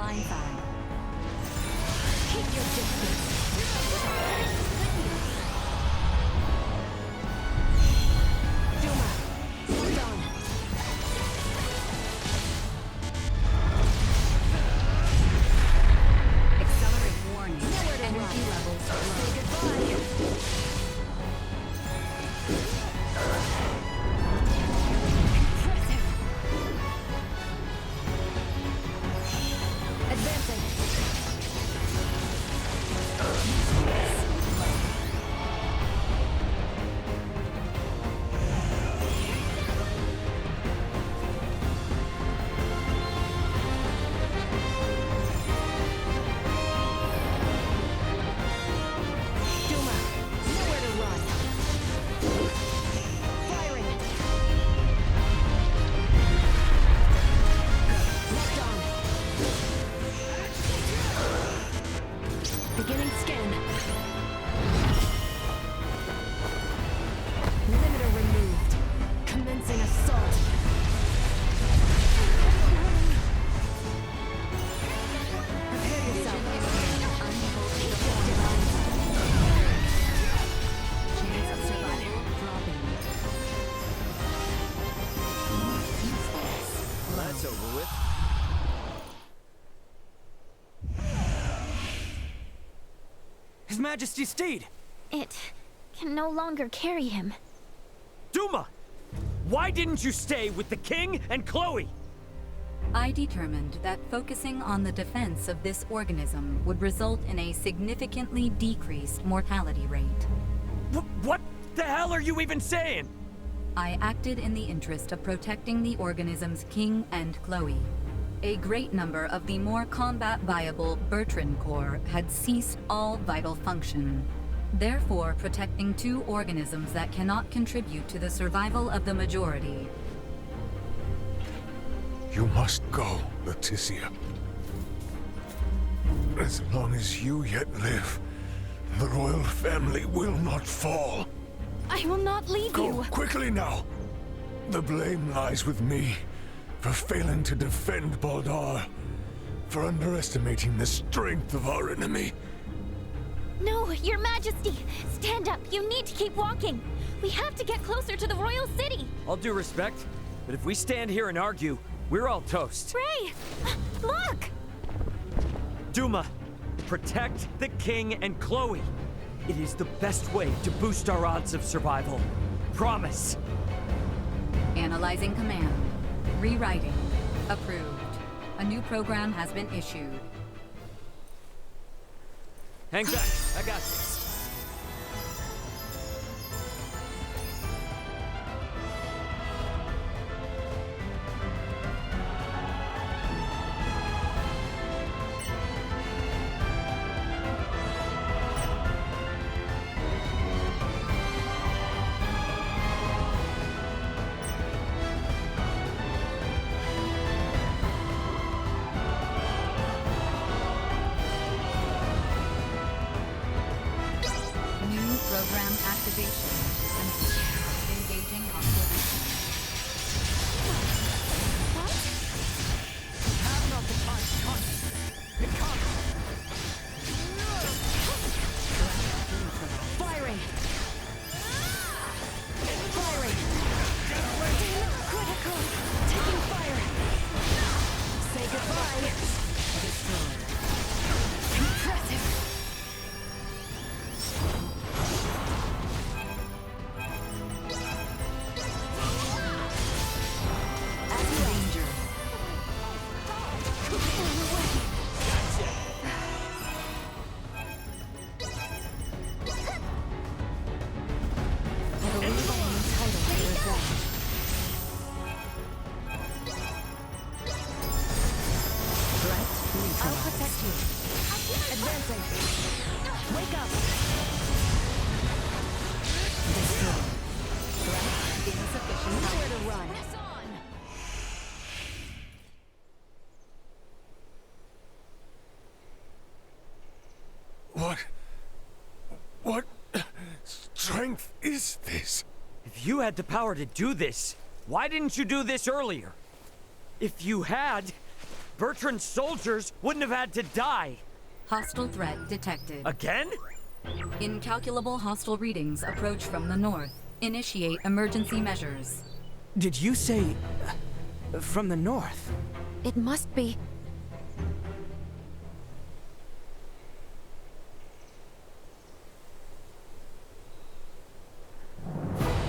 divine fire. Keep your distance. Duma, hold on. Accelerate warning. Energy levels low. Say goodbye. Impressive. Advancing. Duma, nowhere to run. Firing. Locked on. Beginning scan. Limiter removed. Commencing assault. Prepare yourself. Keep your divine chance of survival dropping. Well, that's over with. His Majesty's steed! It can no longer carry him. Duma! Why didn't you stay with the king and Chloe? I determined that focusing on the defense of this organism would result in a significantly decreased mortality rate. What the hell are you even saying? I acted in the interest of protecting the organism's king and Chloe. A great number of the more combat-viable Bertrand Corps had ceased all vital function. Therefore, protecting two organisms that cannot contribute to the survival of the majority. You must go, Leticia. As long as you yet live, the royal family will not fall. I will not leave Go you. quickly now. The blame lies with me for failing to defend Baldar, for underestimating the strength of our enemy. No, Your Majesty! Stand up! You need to keep walking! We have to get closer to the royal city! All due respect, but if we stand here and argue, we're all toast. Ray! Look! Duma, protect the king and Chloe. It is the best way to boost our odds of survival. Promise. Analyzing command. Rewriting. Approved. A new program has been issued. Hang back, I got this. New program activation. Complete. Engaging observation. Have not the time to hunt. It comes. Firing! Firing! Critical! Taking fire! Say goodbye! Destroyed. Impressive! Danger. I believe I am entitled to revenge. Threat neutralized. I'll protect you. Advancing. Wake up. Destroy. Threat insufficient. Nowhere to run. Press on. What strength is this? If you had the power to do this, why didn't you do this earlier? If you had, Bertrand's soldiers wouldn't have had to die. Hostile threat detected. Again? Incalculable hostile readings approach from the north. Initiate emergency measures. Did you say... from the north? It must be.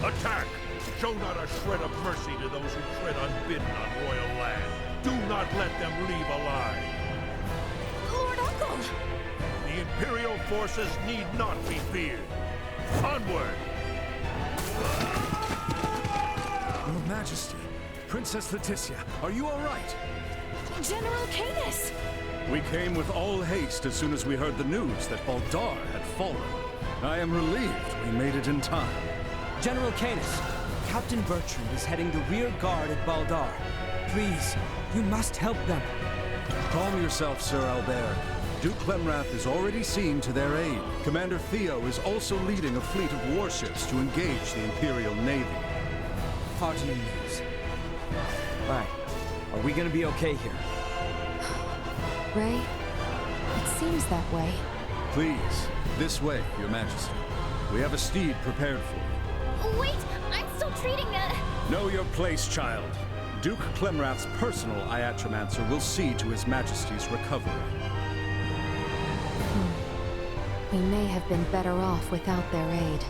Attack! Show not a shred of mercy to those who tread unbidden on royal land. Do not let them leave alive. Lord Uncle! The Imperial forces need not be feared. Onward! Your Majesty, Princess Leticia, are you all right? General Canis! We came with all haste as soon as we heard the news that Baldar had fallen. I am relieved we made it in time. General Canis, Captain Bertrand is heading the rear guard at Baldar. Please, you must help them. Calm yourself, Sir Albert. Duke Clemrath is already seeing to their aid. Commander Theo is also leading a fleet of warships to engage the Imperial Navy. Heartening news. Right. Are we gonna be okay here? Ray, it seems that way. Please, this way, Your Majesty. We have a steed prepared for you. Wait, I'm still treating Know your place, child. Duke Clemrath's personal Iatromancer will see to His Majesty's recovery. We may have been better off without their aid.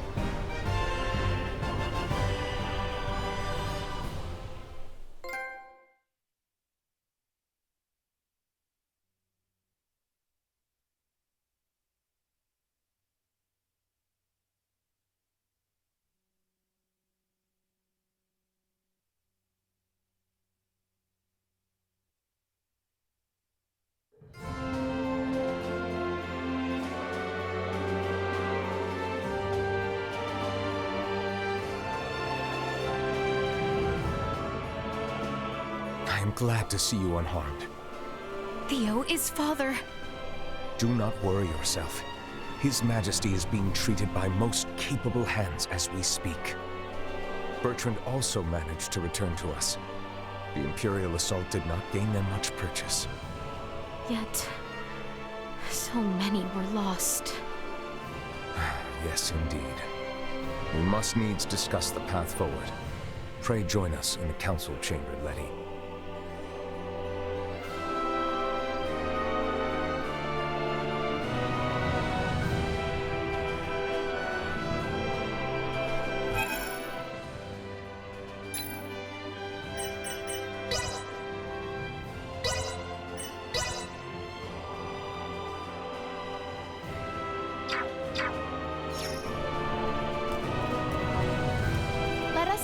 I am glad to see you unharmed. Theo is father. Do not worry yourself. His Majesty is being treated by most capable hands as we speak. Bertrand also managed to return to us. The Imperial assault did not gain them much purchase. Yet, so many were lost. Yes, indeed. We must needs discuss the path forward. Pray join us in the council chamber, Letty.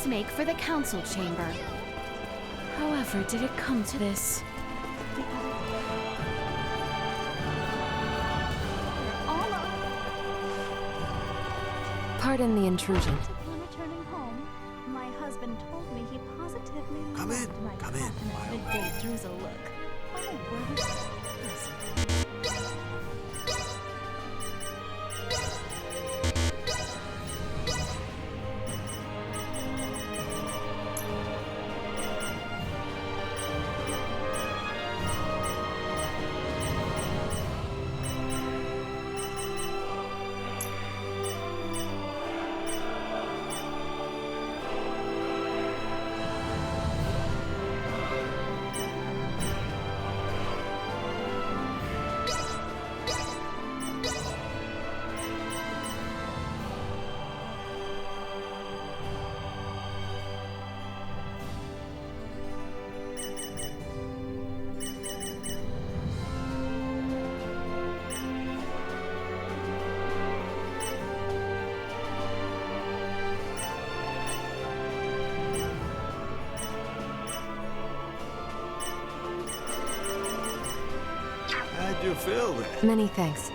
Make for the council chamber. However, did it come to this? Pardon the intrusion. Upon returning home, my husband told me he positively Come in, loved my come in. confident Big Druza look. Oh, word. How'd you feel then? Many thanks.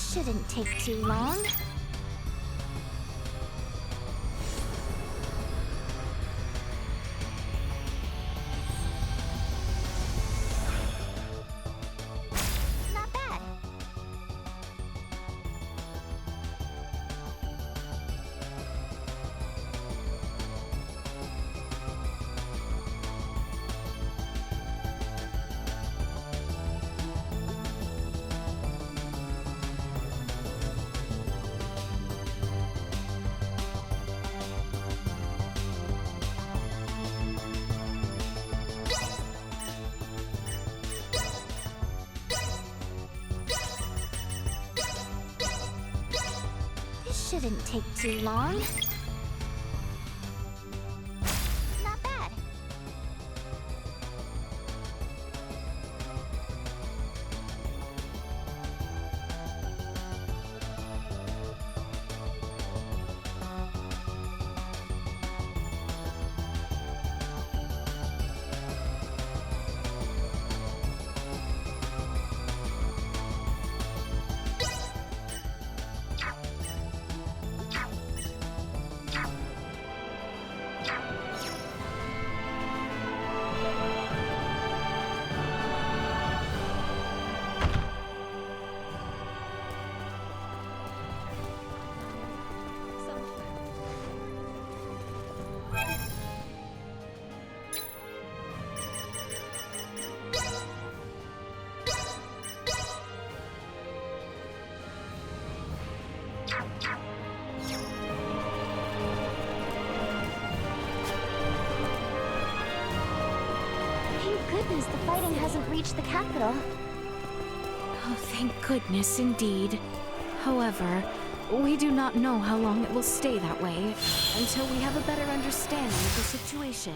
This shouldn't take too long. Not bad. This shouldn't take too long. Not bad. Thank goodness the fighting hasn't reached the capital. Oh, thank goodness indeed. However, we do not know how long it will stay that way until we have a better understanding of the situation.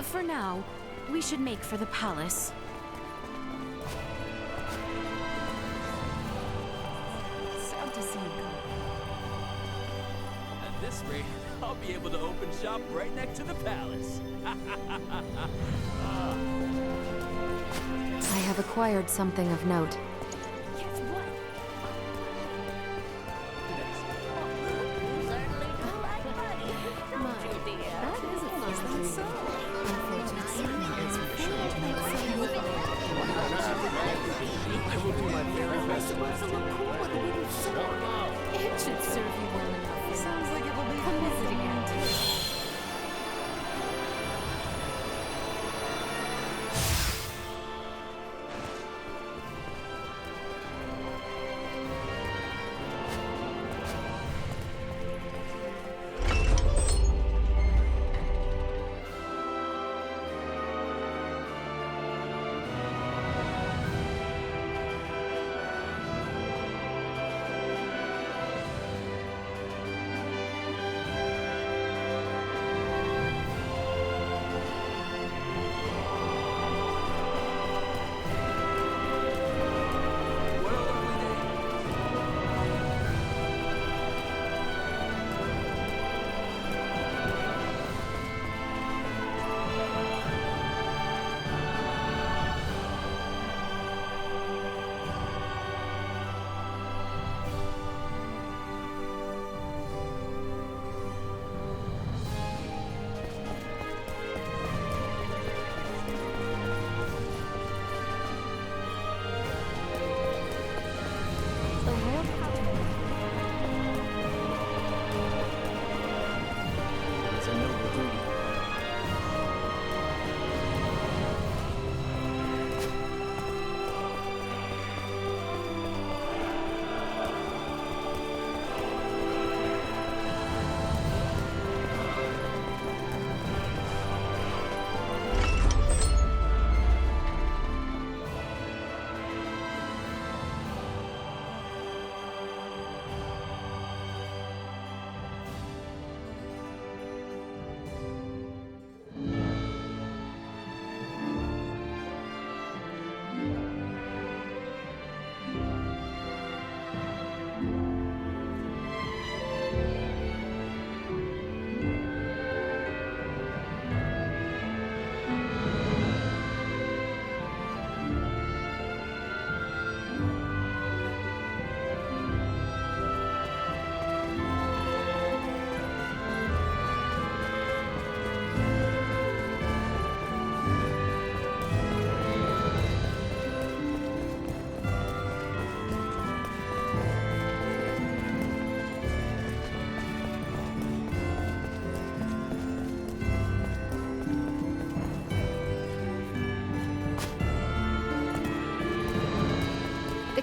For now, we should make for the palace. Sad to see you go. At this rate, I'll be able to open shop right next to the palace. I have acquired something of note. Guess what? It should serve you well enough. Sounds like it will be fun visiting you.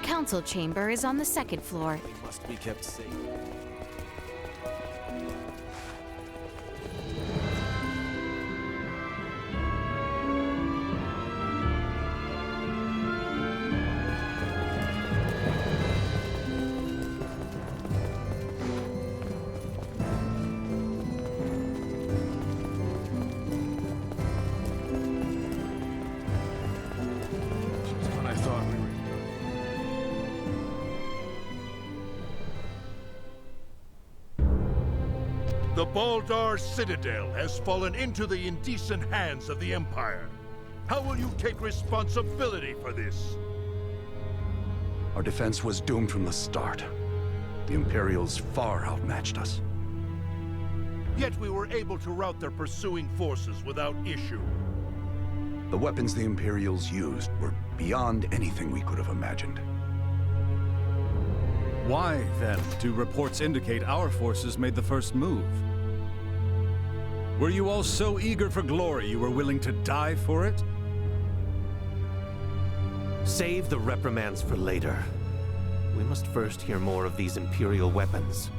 council chamber is on the second floor. We must be kept safe. Just when I thought we were... The Baldar Citadel has fallen into the indecent hands of the Empire. How will you take responsibility for this? Our defense was doomed from the start. The Imperials far outmatched us. Yet we were able to rout their pursuing forces without issue. The weapons the Imperials used were beyond anything we could have imagined. Why, then, do reports indicate our forces made the first move? Were you all so eager for glory you were willing to die for it? Save the reprimands for later. We must first hear more of these Imperial weapons.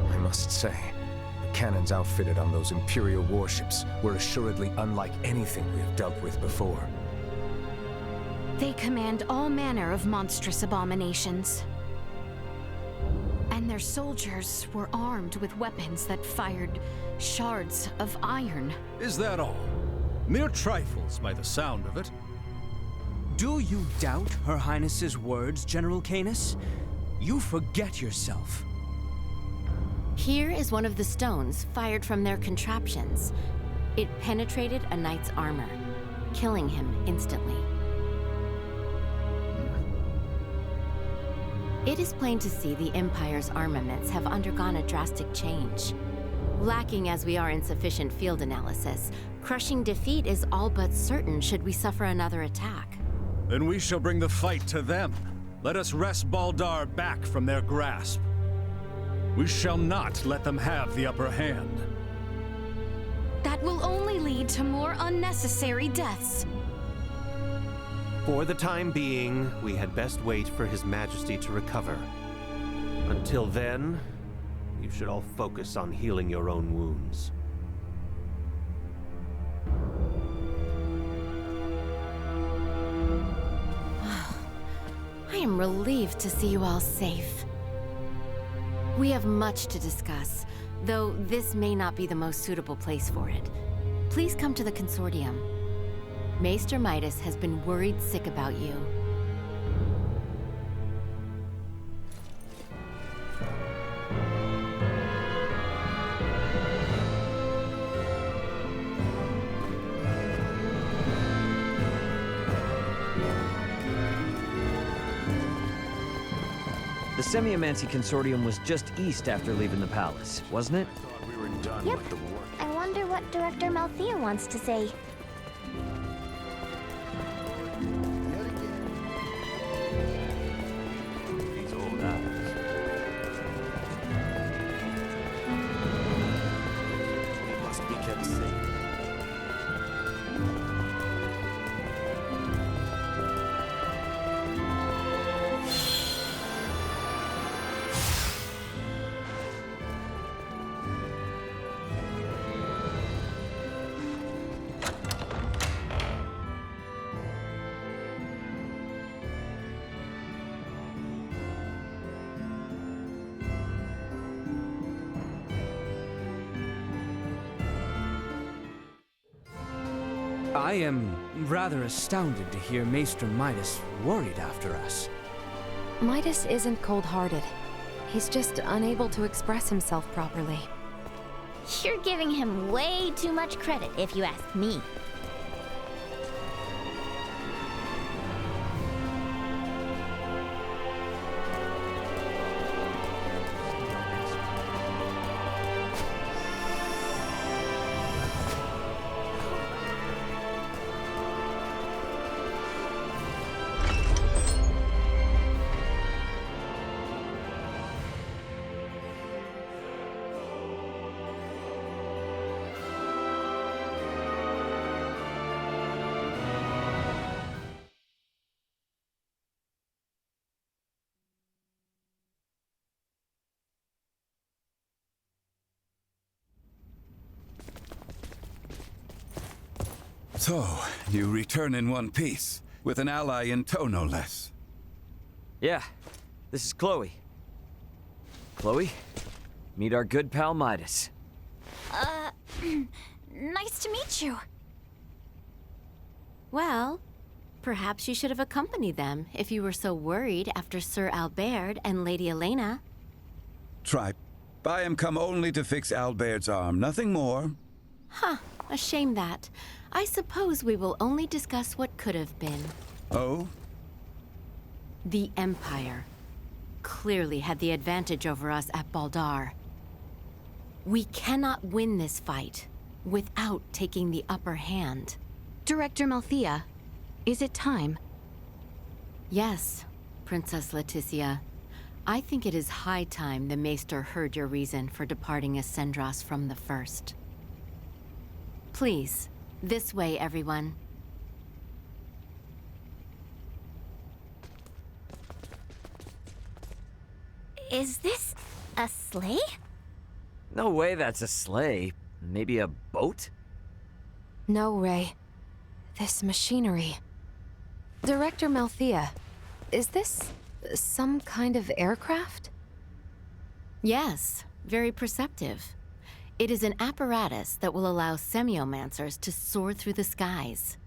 I must say, the cannons outfitted on those Imperial warships were assuredly unlike anything we have dealt with before. They command all manner of monstrous abominations. And their soldiers were armed with weapons that fired shards of iron. Is that all? Mere trifles by the sound of it. Do you doubt Her Highness's words, General Canis? You forget yourself. Here is one of the stones fired from their contraptions. It penetrated a knight's armor, killing him instantly. It is plain to see the Empire's armaments have undergone a drastic change. Lacking as we are in sufficient field analysis, crushing defeat is all but certain should we suffer another attack. Then we shall bring the fight to them. Let us wrest Baldar back from their grasp. We shall not let them have the upper hand. That will only lead to more unnecessary deaths. For the time being, we had best wait for His Majesty to recover. Until then, you should all focus on healing your own wounds. I am relieved to see you all safe. We have much to discuss, though this may not be the most suitable place for it. Please come to the Consortium. Maester Midas has been worried sick about you. The Semiomancy Consortium was just east after leaving the palace, wasn't it? Thought we were done Yep. with the war. I wonder what Director Malthea wants to say. These old owls. We must be kept safe. I am rather astounded to hear Maester Midas worried after us. Midas isn't cold-hearted. He's just unable to express himself properly. You're giving him way too much credit, if you ask me. So, you return in one piece, with an ally in tow no less. Yeah, this is Chloe. Chloe, meet our good pal Midas. Nice to meet you. Well, perhaps you should have accompanied them if you were so worried after Sir Albert and Lady Elena. Tripe, I am come only to fix Albert's arm, nothing more. Huh, a shame that. I suppose we will only discuss what could have been. Oh? The Empire clearly had the advantage over us at Baldar. We cannot win this fight without taking the upper hand. Director Malthea, is it time? Yes, Princess Leticia. I think it is high time the Maester heard your reason for departing Ascendros from the first. Please, this way, everyone. Is this a sleigh? No way that's a sleigh. Maybe a boat? No, Ray. This machinery. Director Malthea, is this some kind of aircraft? Yes, very perceptive. It is an apparatus that will allow semiomancers to soar through the skies.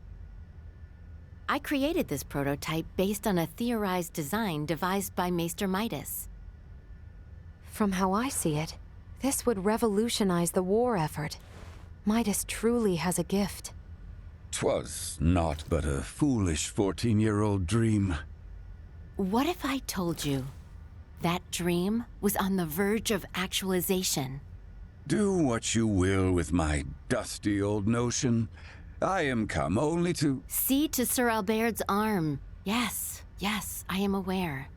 I created this prototype based on a theorized design devised by Maester Midas. From how I see it, this would revolutionize the war effort. Midas truly has a gift. 'Twas naught but a foolish 14-year-old dream. What if I told you that dream was on the verge of actualization? Do what you will with my dusty old notion. I am come only to... See to Sir Albert's arm. Yes, I am aware.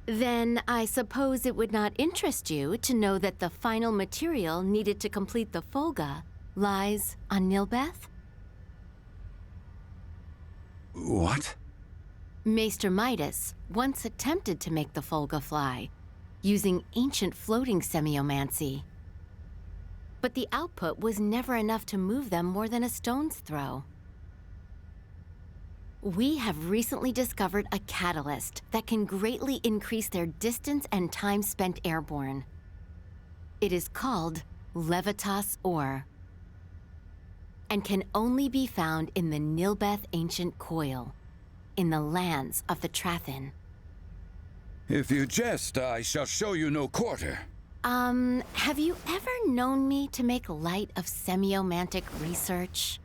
Then I suppose it would not interest you to know that the final material needed to complete the Folga lies on Nilbeth? What? Maester Midas once attempted to make the Folga fly, using ancient floating semiomancy. But the output was never enough to move them more than a stone's throw. We have recently discovered a catalyst that can greatly increase their distance and time spent airborne. It is called Levitas Ore, and can only be found in the Nilbeth Ancient Coil, in the lands of the Trathin. If you jest, I shall show you no quarter. Have you ever known me to make light of semiomantic research?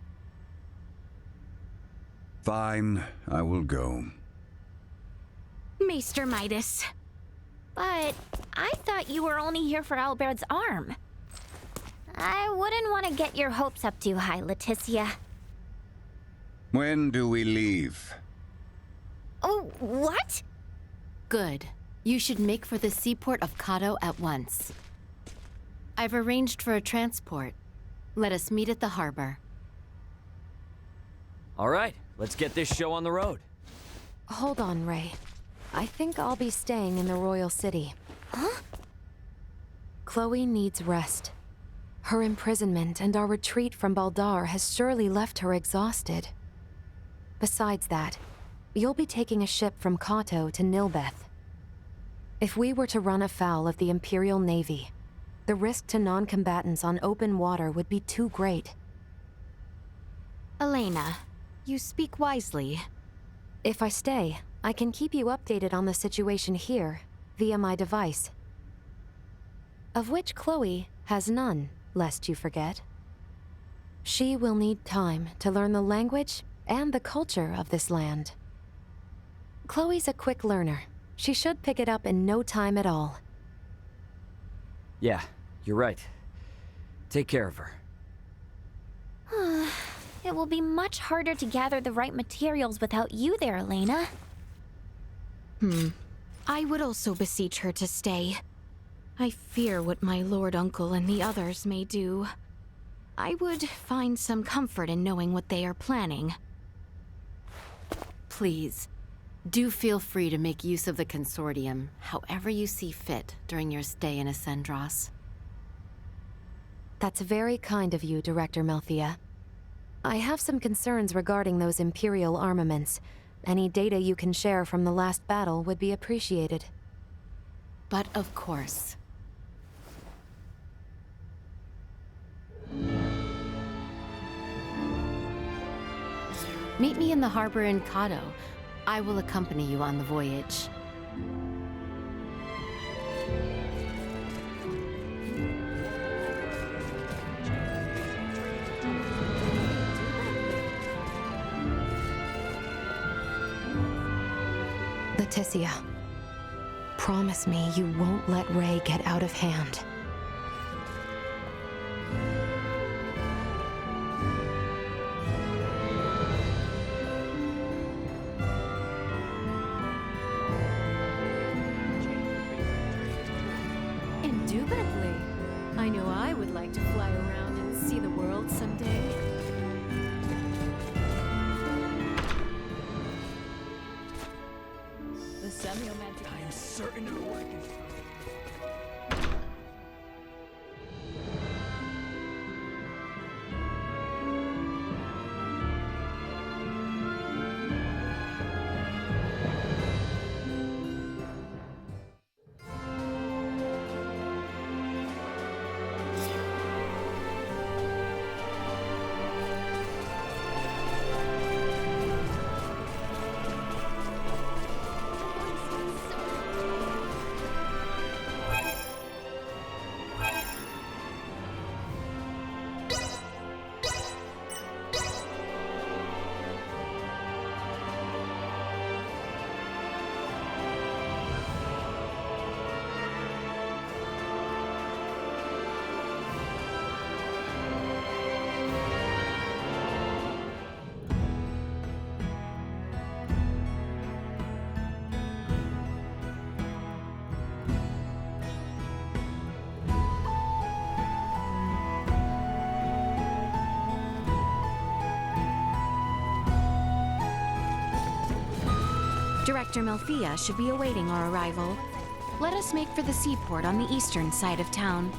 Fine, I will go. Maester Midas. But I thought you were only here for Albert's arm. I wouldn't want to get your hopes up too high, Leticia. When do we leave? Oh, what? Good. You should make for the seaport of Kato at once. I've arranged for a transport. Let us meet at the harbor. All right, let's get this show on the road. Hold on, Ray. I think I'll be staying in the Royal City. Huh? Chloe needs rest. Her imprisonment and our retreat from Baldar has surely left her exhausted. Besides that, you'll be taking a ship from Kato to Nilbeth. If we were to run afoul of the Imperial Navy, the risk to non-combatants on open water would be too great. Elena, you speak wisely. If I stay, I can keep you updated on the situation here, via my device. Of which Chloe has none, lest you forget. She will need time to learn the language and the culture of this land. Chloe's a quick learner. She should pick it up in no time at all. Yeah, you're right. Take care of her. It will be much harder to gather the right materials without you there, Elena. I would also beseech her to stay. I fear what my Lord Uncle and the others may do. I would find some comfort in knowing what they are planning. Please, do feel free to make use of the Consortium however you see fit during your stay in Ascendros. That's very kind of you, Director Malthea. I have some concerns regarding those Imperial armaments. Any data you can share from the last battle would be appreciated. But of course. Meet me in the harbor in Kado. I will accompany you on the voyage. Leticia, promise me you won't let Ray get out of hand. Indubitably. I knew I would like to fly around and see the world someday. The semiomantic. I am certain her work is. Director Melfia should be awaiting our arrival. Let us make for the seaport on the eastern side of town.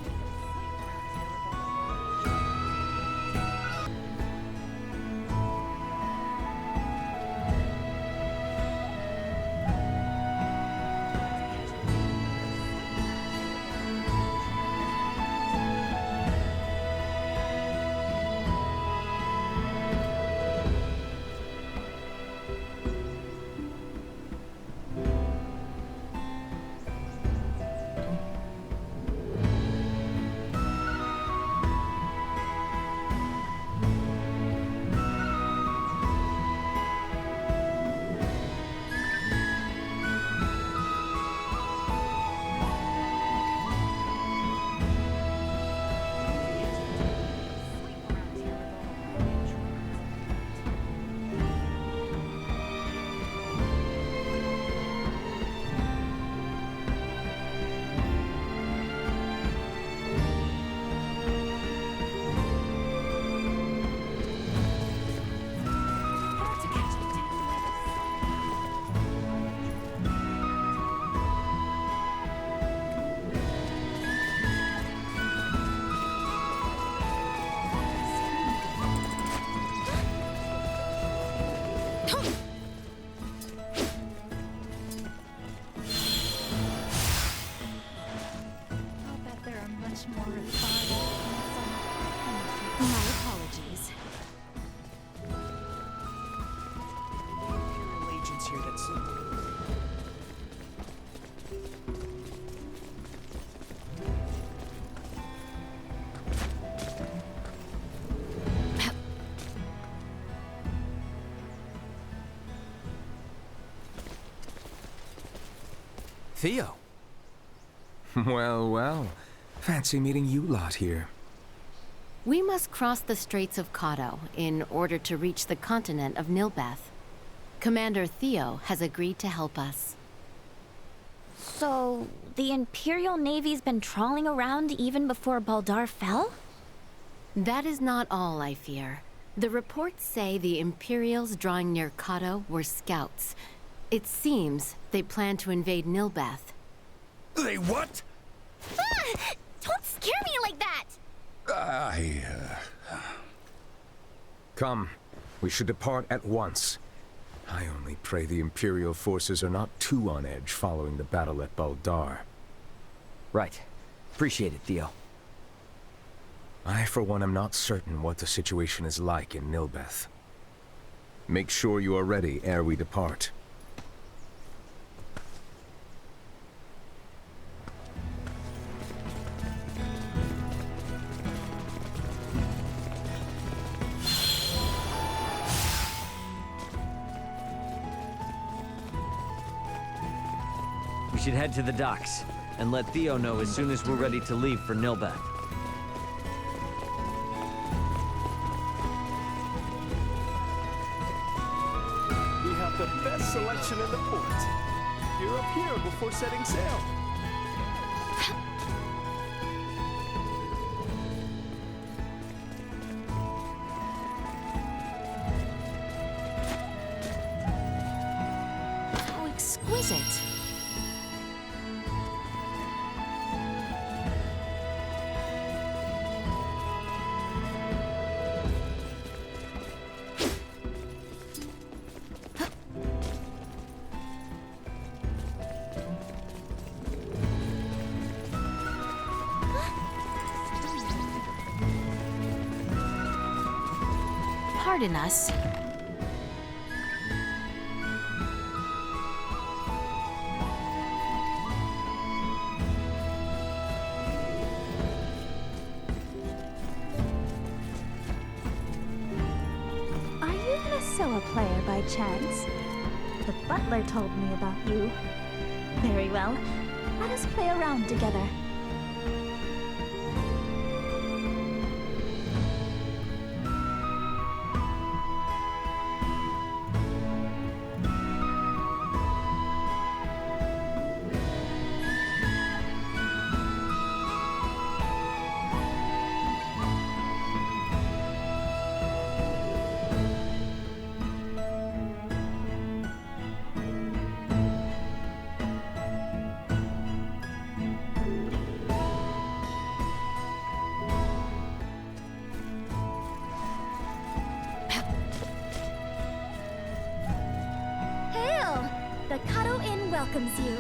My apologies. Agents here that's. Theo. Well, well. Fancy meeting you lot here. We must cross the Straits of Kado in order to reach the continent of Nilbeth. Commander Theo has agreed to help us. So, the Imperial Navy's been trawling around even before Baldar fell? That is not all, I fear. The reports say the Imperials drawing near Kado were scouts. It seems they plan to invade Nilbeth. They what? Ah! Don't scare me like that! Come. We should depart at once. I only pray the Imperial forces are not too on edge following the battle at Baldar. Right. Appreciate it, Theo. I, for one, am not certain what the situation is like in Nilbeth. Make sure you are ready ere we depart. We should head to the docks, and let Theo know as soon as we're ready to leave for Nilbeth. We have the best selection in the port. You're up here before setting sail. How exquisite. Pardon us. Are you an Asoa player by chance? The butler told me about you. Very well. Let us play around together. Hail! The Kato Inn welcomes you.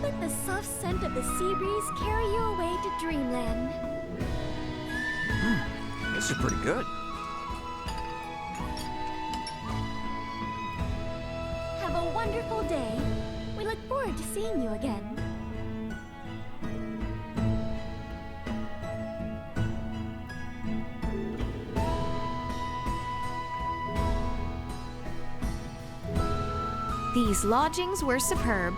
Let the soft scent of the sea breeze carry you away to dreamland. This is pretty good. Have a wonderful day. We look forward to seeing you again. These lodgings were superb.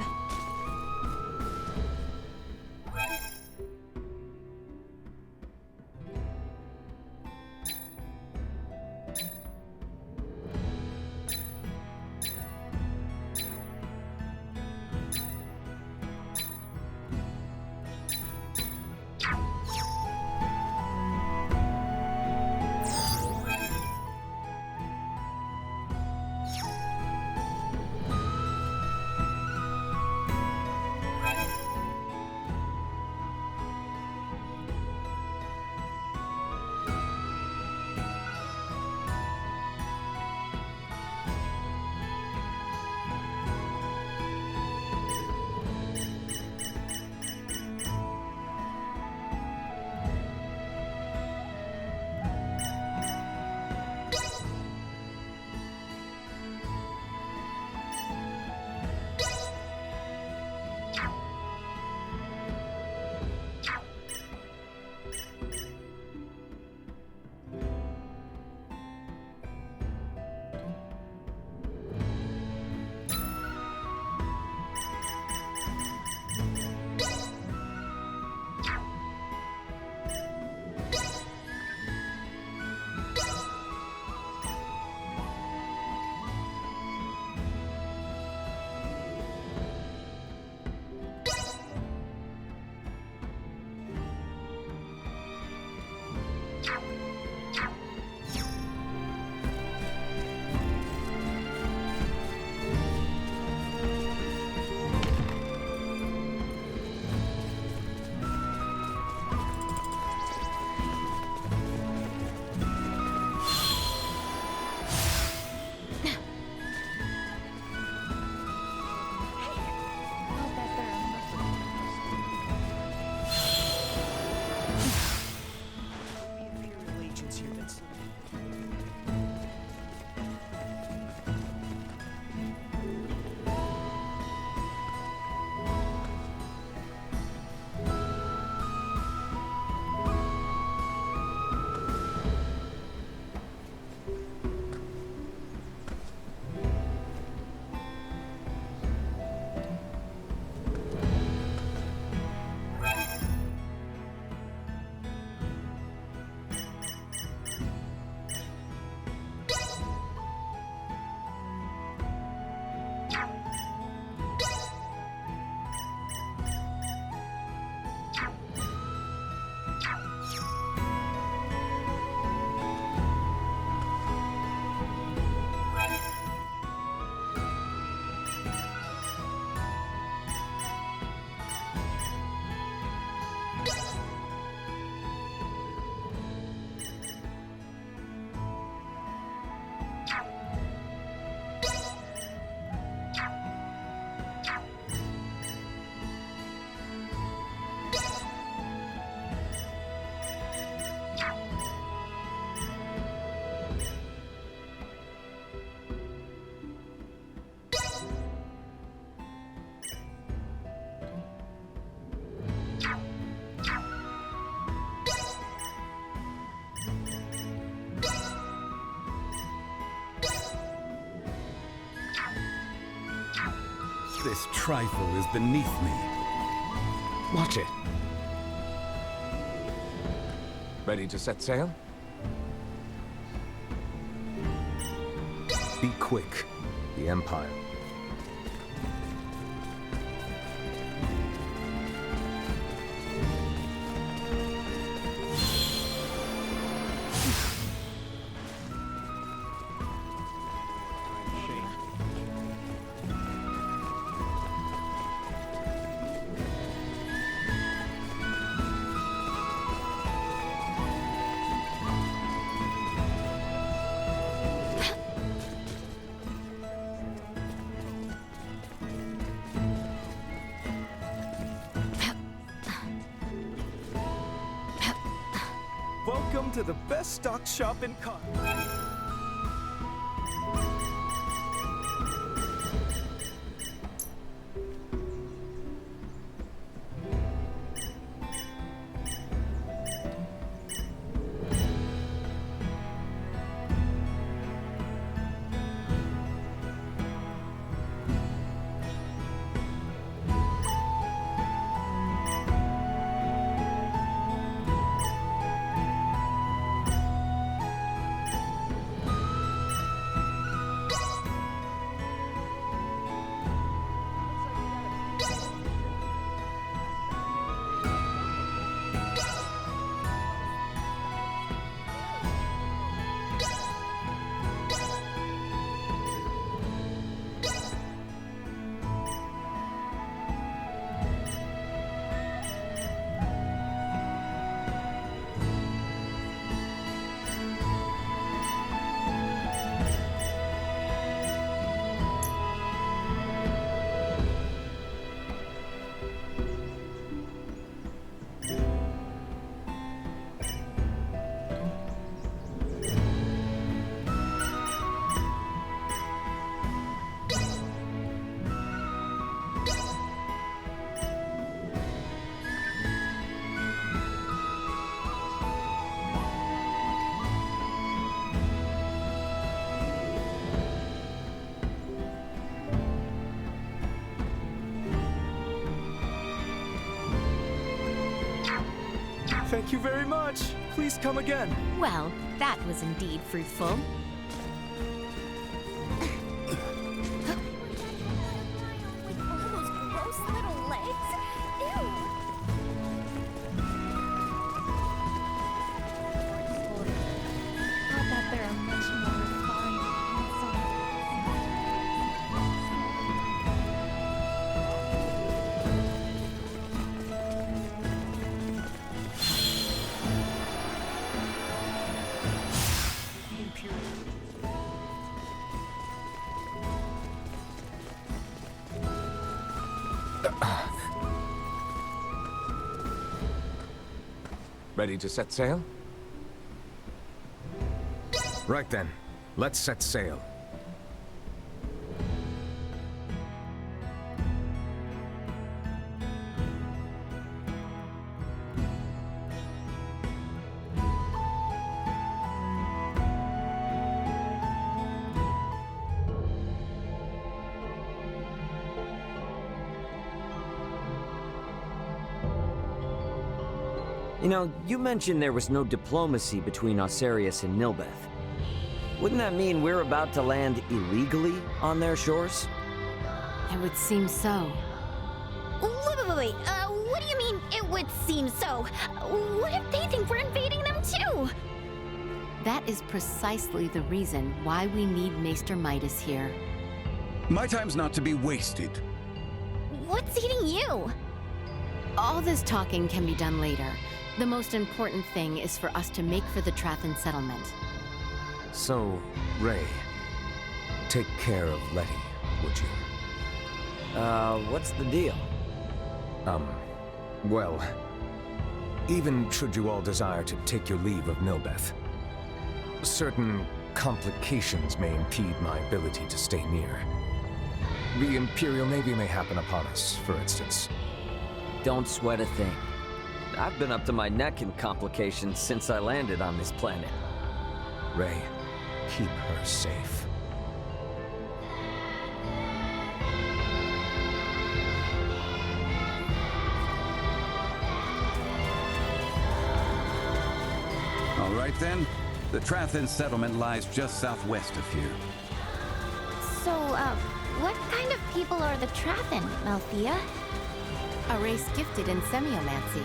This trifle is beneath me. Watch it. Ready to set sail? Be quick. The Empire. Welcome to the best stock shop in Con. Thank you very much. Please come again. Well, that was indeed fruitful. With all those gross little legs? Ew! I bet there are much more refined, Ready to set sail? Right then. Let's set sail. You know, you mentioned there was no diplomacy between Osarius and Nilbeth. Wouldn't that mean we're about to land illegally on their shores? It would seem so. Wait. What do you mean, it would seem so? What if they think we're invading them too? That is precisely the reason why we need Maester Midas here. My time's not to be wasted. What's eating you? All this talking can be done later. The most important thing is for us to make for the Trathan settlement. So, Ray, take care of Letty, would you? What's the deal? Well, even should you all desire to take your leave of Nilbeth, certain complications may impede my ability to stay near. The Imperial Navy may happen upon us, for instance. Don't sweat a thing. I've been up to my neck in complications since I landed on this planet. Ray, keep her safe. right then. The Trathen settlement lies just southwest of here. So, what kind of people are the Trathen, Malthea? A race gifted in semiomancy,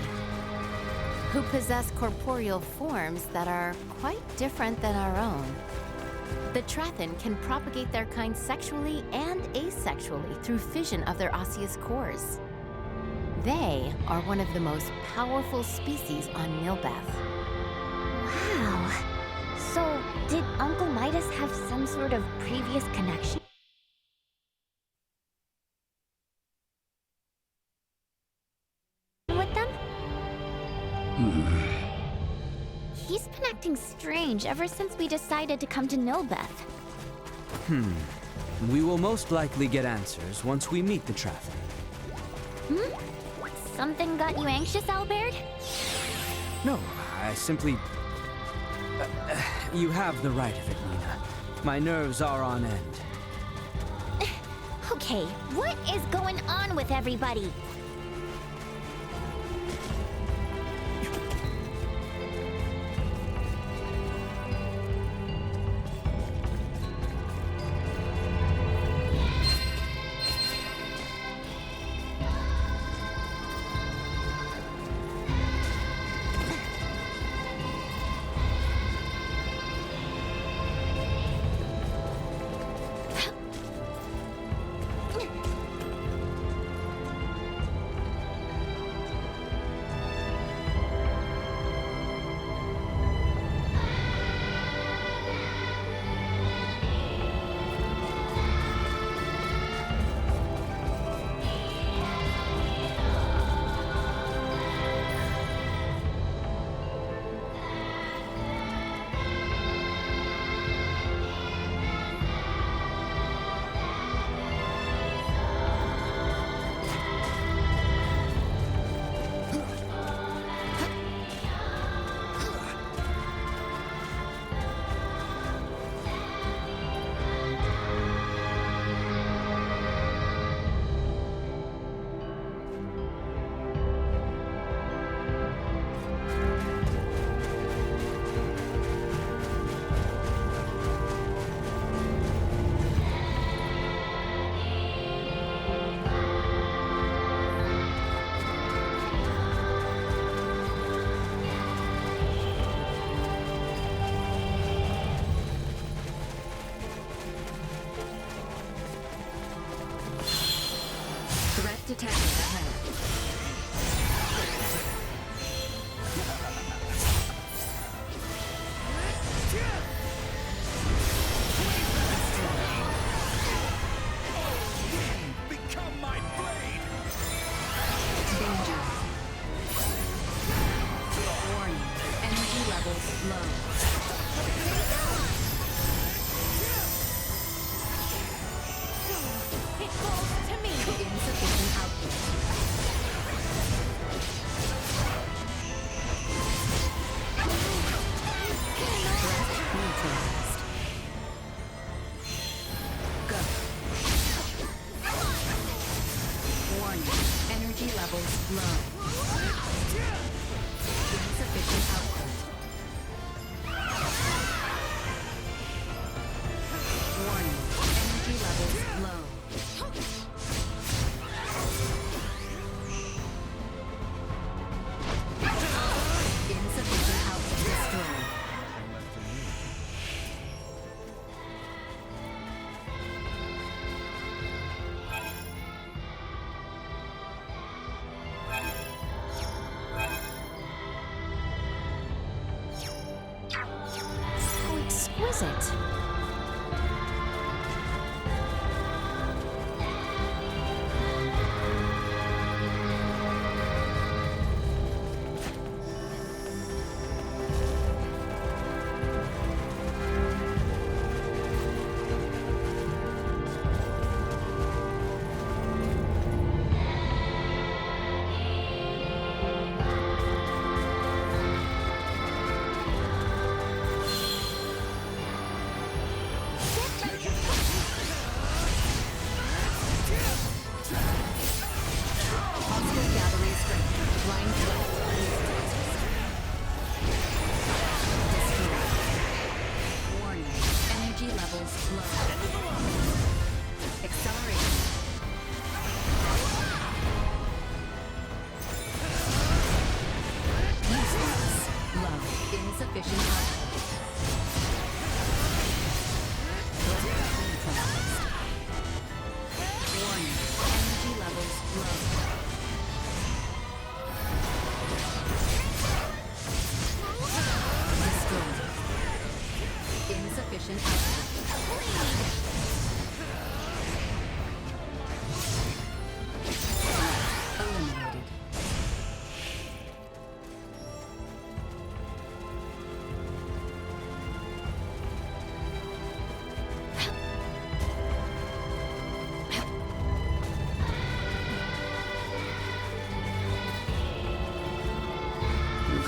who possess corporeal forms that are quite different than our own. The Trathen can propagate their kind sexually and asexually through fission of their osseous cores. They are one of the most powerful species on Nilbeth. Wow. So, did Uncle Midas have some sort of previous connection with them? He's been acting strange ever since we decided to come to Nilbeth. We will most likely get answers once we meet the Trathen. Something got you anxious, Albert? No, I simply... you have the right of it, Nina. My nerves are on end. Okay, what is going on with everybody? Detected ahead. Become my blade! Danger. Warning. Energy levels low. It falls to me! Insufficient output. Threat neutralized. Go. Warning. Energy levels low. Insufficient output. Warning. Energy levels low. Insufficient output destroyed. So exquisite.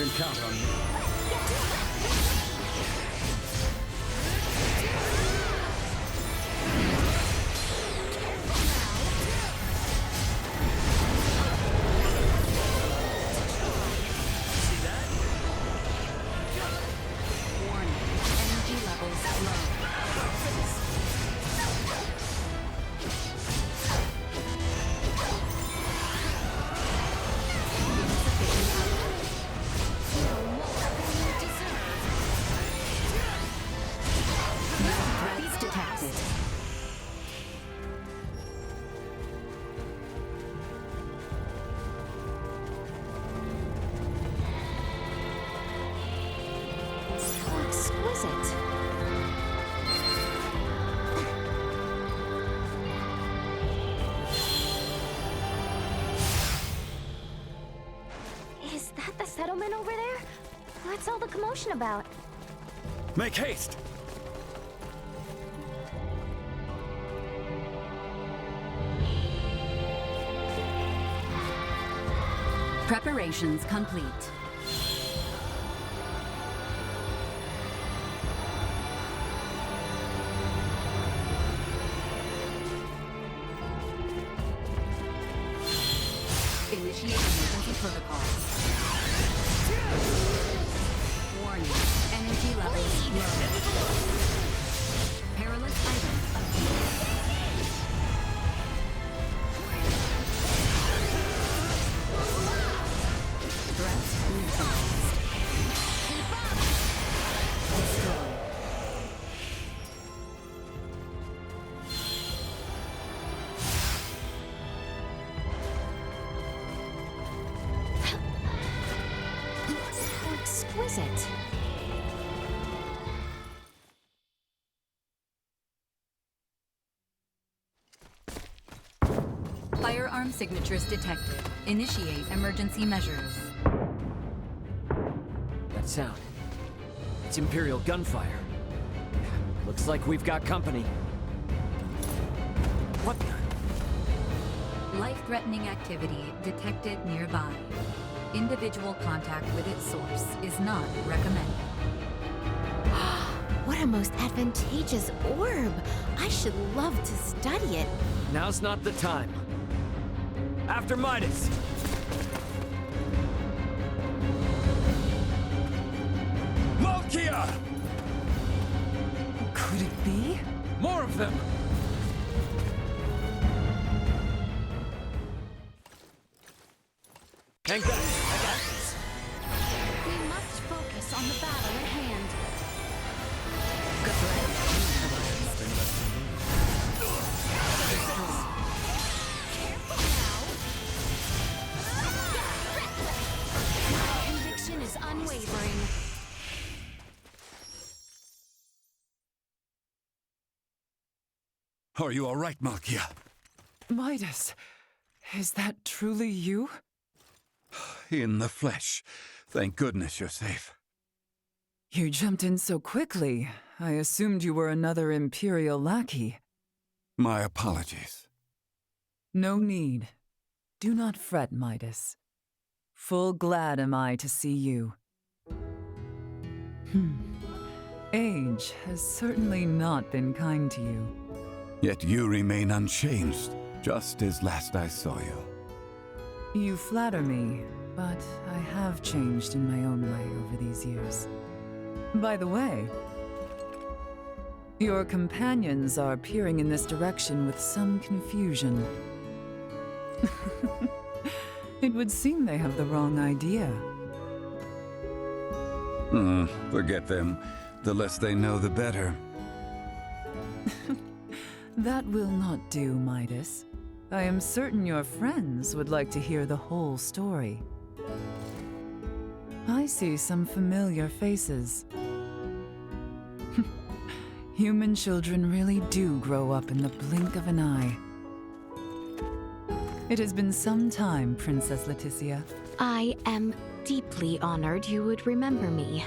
can count on me. Warning, energy levels low. Threats detected. So exquisite. Is that the settlement over there? What's all the commotion about? Make haste! Preparations complete. Initiate emergency protocols. Warning, energy levels low. Perilous items obtained. Threats neutralized. Destroyed. How exquisite. Firearm signatures detected. Initiate emergency measures. That sound. It's Imperial gunfire. Looks like we've got company. What the? Life-threatening activity detected nearby. Individual contact with its source is not recommended. What a most advantageous orb! I should love to study it. Now's not the time. After Midas! Malkia! Could it be? More of them! Hang back! I got this! We must focus on the battle at hand. My conviction is unwavering. Are you all right, Malkia? Midas, is that truly you? In the flesh. Thank goodness you're safe. You jumped in so quickly. I assumed you were another Imperial lackey. My apologies. No need. Do not fret, Midas. Full glad am I to see you. Age has certainly not been kind to you. Yet you remain unchanged, just as last I saw you. You flatter me, but I have changed in my own way over these years. By the way, your companions are peering in this direction with some confusion. It would seem they have the wrong idea. Forget them. The less they know, the better. That will not do, Midas. I am certain your friends would like to hear the whole story. I see some familiar faces. Human children really do grow up in the blink of an eye. It has been some time, Princess Leticia. I am deeply honored you would remember me,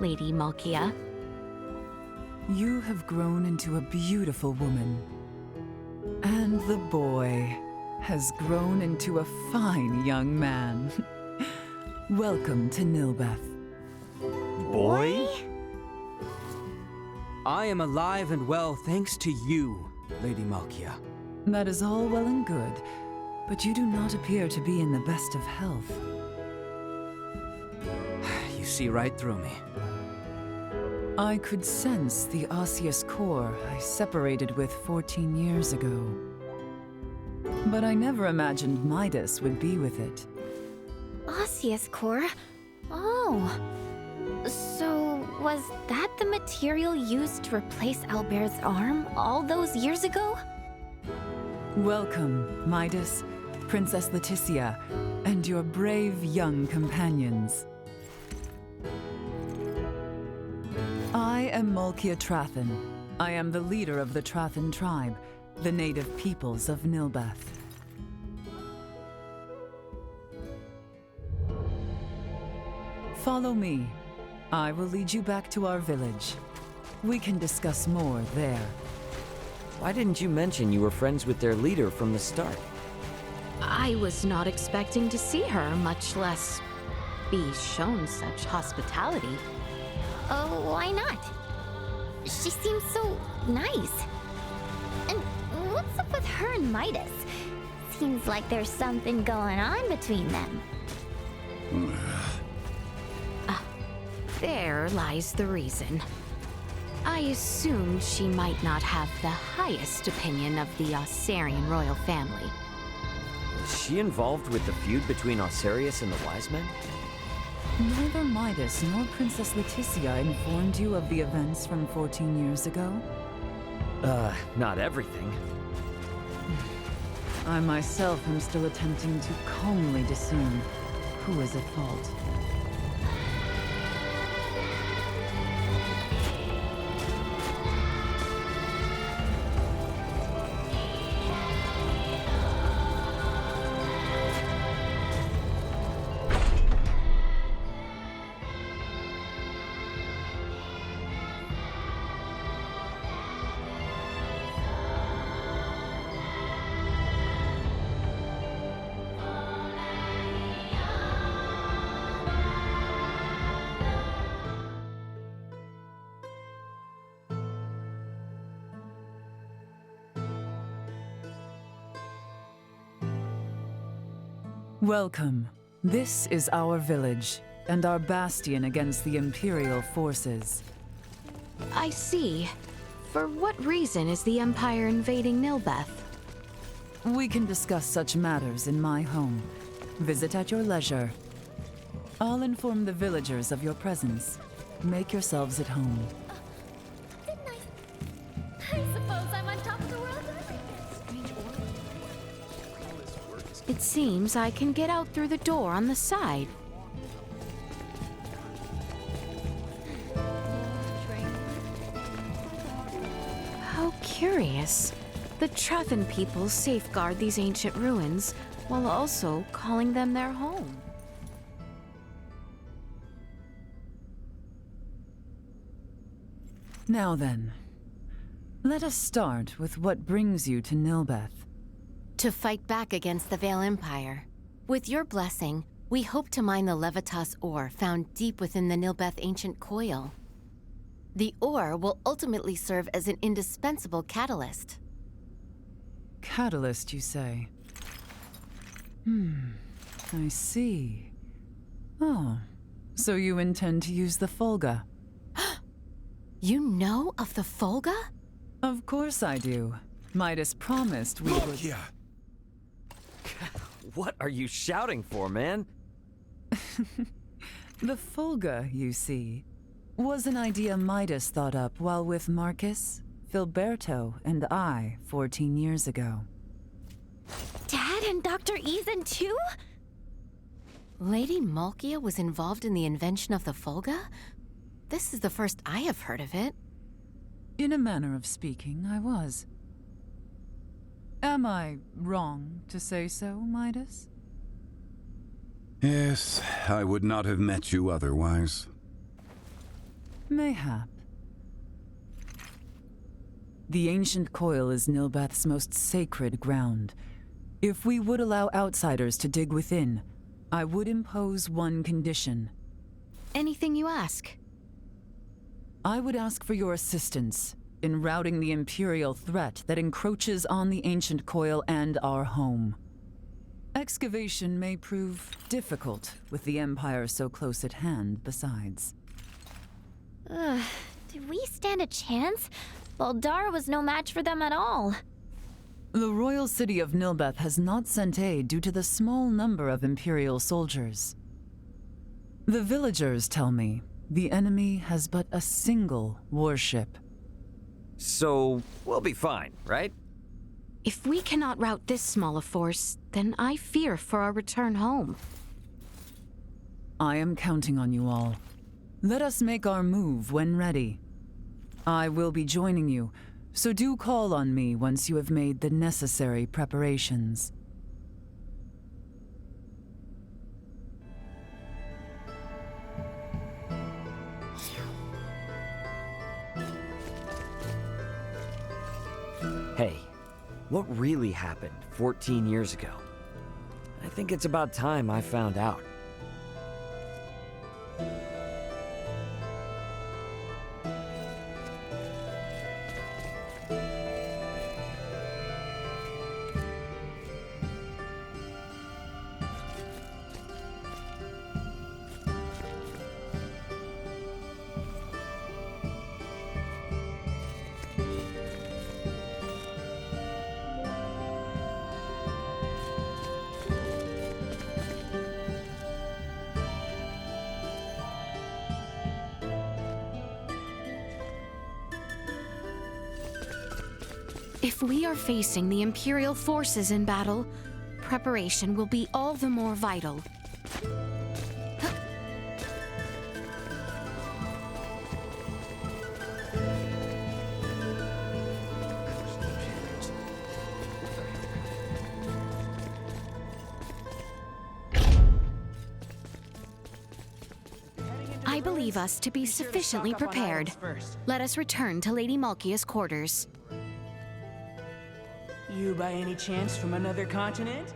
Lady Malkia. You have grown into a beautiful woman. And the boy has grown into a fine young man. Welcome to Nilbeth. Boy? I am alive and well thanks to you, Lady Malkia. That is all well and good, but you do not appear to be in the best of health. You see right through me. I could sense the osseous core I separated with 14 years ago. But I never imagined Midas would be with it. Osseous core? Oh. So, was that the material used to replace Albert's arm all those years ago? Welcome, Midas, Princess Leticia, and your brave young companions. I am Malkia Trathen. I am the leader of the Trathen tribe, the native peoples of Nilbeth. Follow me. I will lead you back to our village. We can discuss more there. Why didn't you mention you were friends with their leader from the start? I was not expecting to see her, much less be shown such hospitality. Oh, why not? She seems so nice. And what's up with her and Midas? Seems like there's something going on between them. There lies the reason. I assumed she might not have the highest opinion of the Osarian royal family. Is she involved with the feud between Osarius and the Wise Men? Neither Midas nor Princess Leticia informed you of the events from 14 years ago? Not everything. I myself am still attempting to calmly discern who is at fault. Welcome. This is our village, and our bastion against the Imperial forces. I see. For what reason is the Empire invading Nilbeth? We can discuss such matters in my home. Visit at your leisure. I'll inform the villagers of your presence. Make yourselves at home. I suppose I'm on top of the world. It seems I can get out through the door on the side. How curious. The Trathen people safeguard these ancient ruins, while also calling them their home. Now then, let us start with what brings you to Nilbeth. To fight back against the Vale Empire. With your blessing, we hope to mine the Levitas ore found deep within the Nilbeth ancient coil. The ore will ultimately serve as an indispensable catalyst. Catalyst, you say? I see. Oh, so you intend to use the Folga? You know of the Folga? Of course I do. Midas promised we would... What are you shouting for, man? The Folga, you see, was an idea Midas thought up while with Marcus, Filberto, and I 14 years ago. Dad and Dr. Eason too? Lady Malkia was involved in the invention of the Folga? This is the first I have heard of it. In a manner of speaking, I was. Am I wrong to say so, Midas? Yes, I would not have met you otherwise. Mayhap. The ancient coil is Nilbeth's most sacred ground. If we would allow outsiders to dig within, I would impose one condition. Anything you ask. I would ask for your assistance in routing the Imperial threat that encroaches on the ancient coil and our home. Excavation may prove difficult with the Empire so close at hand besides. Do we stand a chance? Baldar was no match for them at all. The royal city of Nilbeth has not sent aid due to the small number of Imperial soldiers. The villagers tell me the enemy has but a single warship. So, we'll be fine, right? If we cannot rout this small a force, then I fear for our return home. I am counting on you all. Let us make our move when ready. I will be joining you, so do call on me once you have made the necessary preparations. Hey, what really happened 14 years ago? I think it's about time I found out. If we are facing the Imperial forces in battle, preparation will be all the more vital. I believe us to be sufficiently prepared. Let us return to Lady Malkia's quarters. You by any chance from another continent?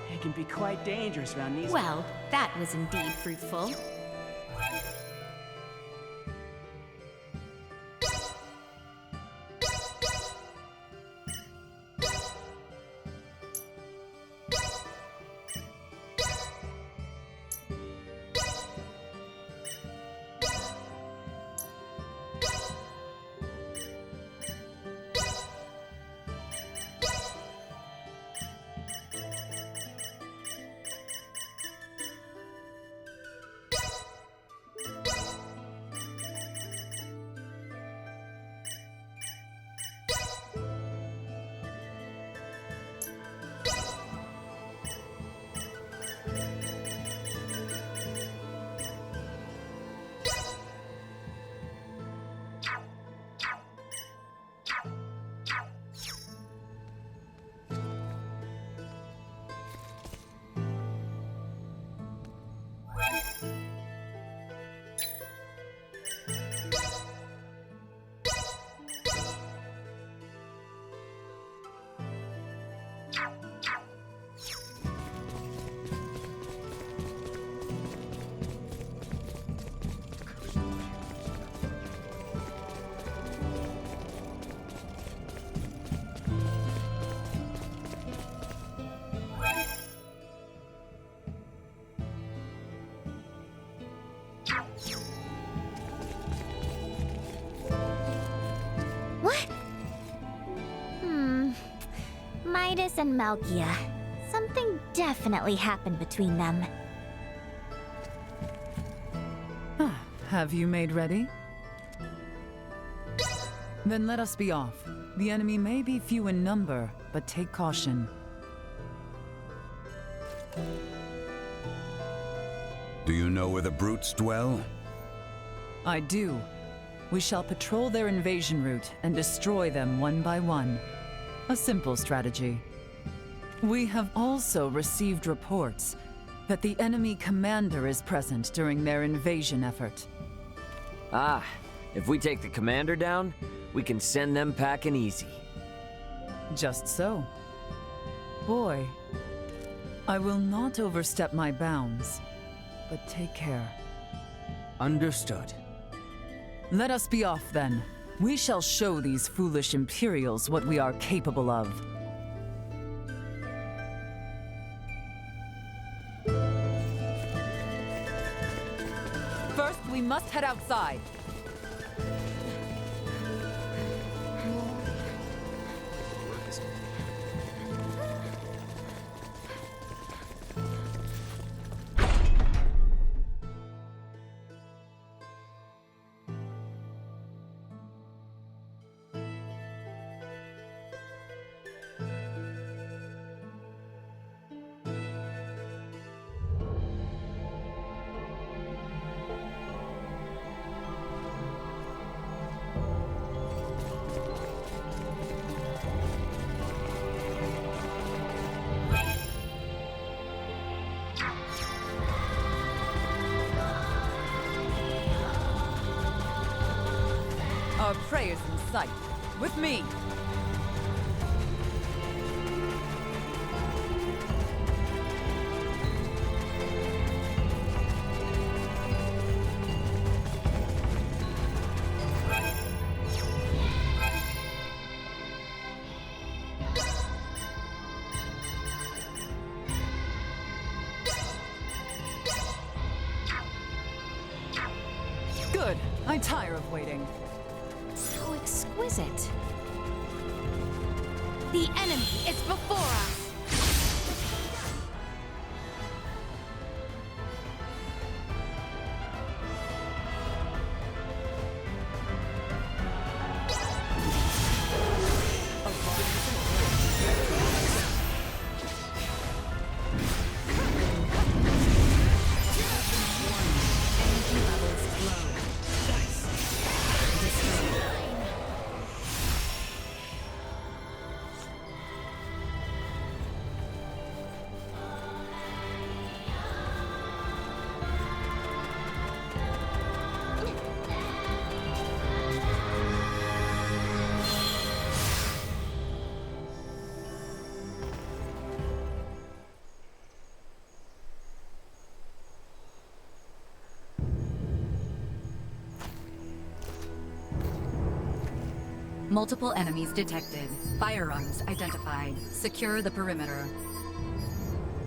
It can be quite dangerous around these. Well, that was indeed fruitful. Midas and Malgia. Something definitely happened between them. Have you made ready? Then let us be off. The enemy may be few in number, but take caution. Do you know where the brutes dwell? I do. We shall patrol their invasion route and destroy them one by one. A simple strategy. We have also received reports that the enemy commander is present during their invasion effort. Ah, if we take the commander down, we can send them packing easy. Just so. Boy, I will not overstep my bounds, but take care. Understood. Let us be off then. We shall show these foolish Imperials what we are capable of. First, we must head outside. Our prey is in sight. With me! Good. I tire of waiting. So exquisite. The enemy is before us! Multiple enemies detected. Firearms identified. Secure the perimeter.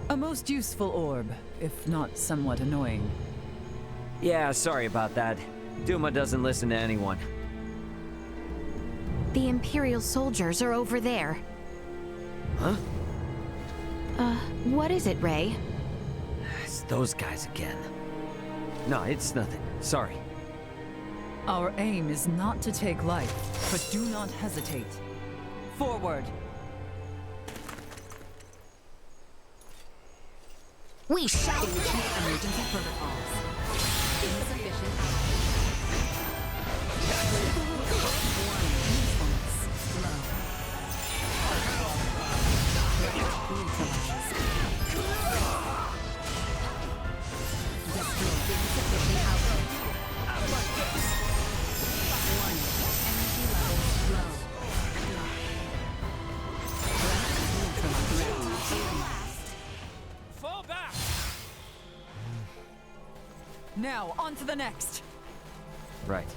A most useful orb, if not somewhat annoying. Yeah, sorry about that. Duma doesn't listen to anyone. The Imperial soldiers are over there. Huh? What is it, Ray? It's those guys again. No, it's nothing. Sorry. Our aim is not to take life, but do not hesitate. Forward! We shall initiate emergency protocols. Insufficient Fall back! Now, on to the next! Right.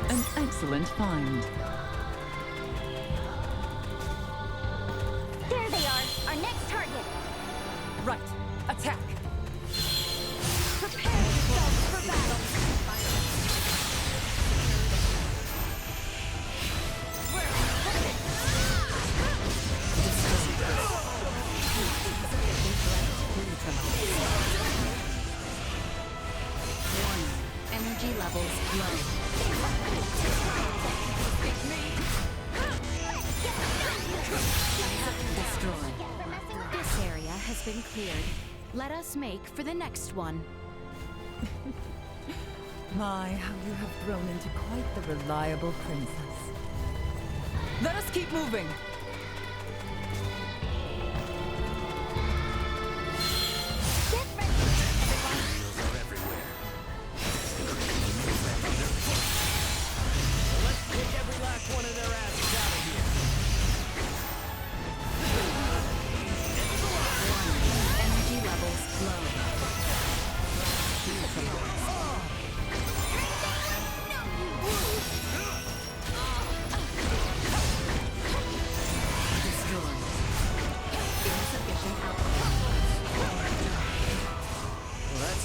An excellent find. There they are, our next target. Right. Attack! Prepare yourselves for battle. Destroyed. This area has been cleared. Let us make for the next one. My, how you have grown into quite the reliable princess. Let us keep moving!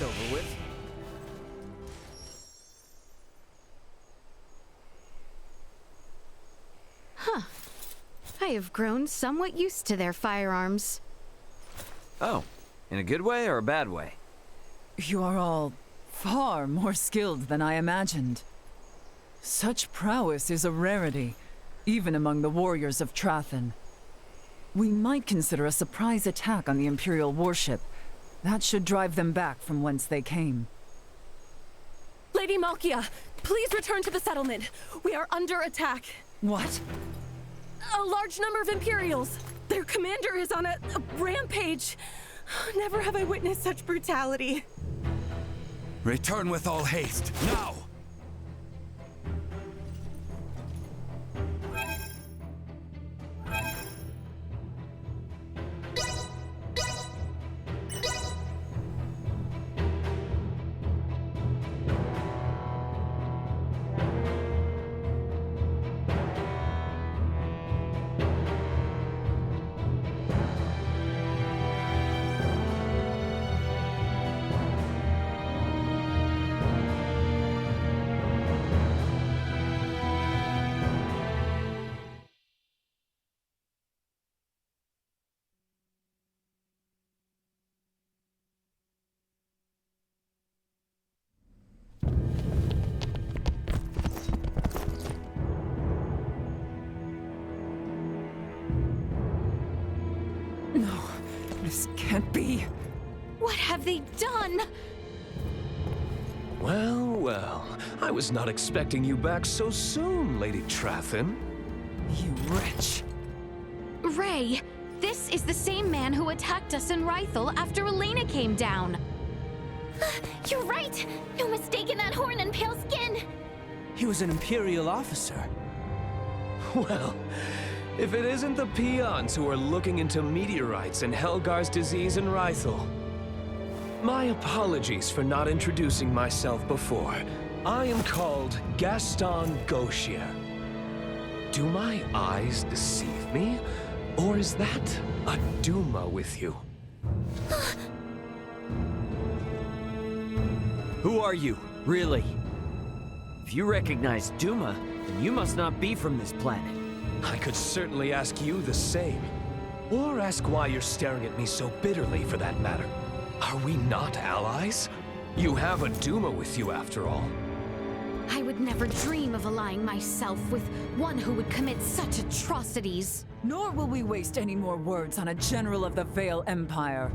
Over with. Huh. I have grown somewhat used to their firearms. Oh, in a good way or a bad way? You are all far more skilled than I imagined. Such prowess is a rarity, even among the warriors of Trathen. We might consider a surprise attack on the Imperial warship. That should drive them back from whence they came. Lady Malkia, please return to the settlement. We are under attack. What? A large number of Imperials. Their commander is on a rampage. Never have I witnessed such brutality. Return with all haste, now! No, this can't be. What have they done? Well, well. I was not expecting you back so soon, Lady Trathen. You wretch. Ray, this is the same man who attacked us in Rythel after Elena came down. You're right! No mistaking that horn and pale skin! He was an Imperial officer. Well, if it isn't the peons who are looking into meteorites and Helgar's disease in Rythel. My apologies for not introducing myself before. I am called Gaston Gauchier. Do my eyes deceive me? Or is that a Duma with you? Who are you, really? If you recognize Duma, then you must not be from this planet. I could certainly ask you the same. Or ask why you're staring at me so bitterly, for that matter. Are we not allies? You have a Duma with you, after all. I would never dream of allying myself with one who would commit such atrocities. Nor will we waste any more words on a general of the Vale Empire.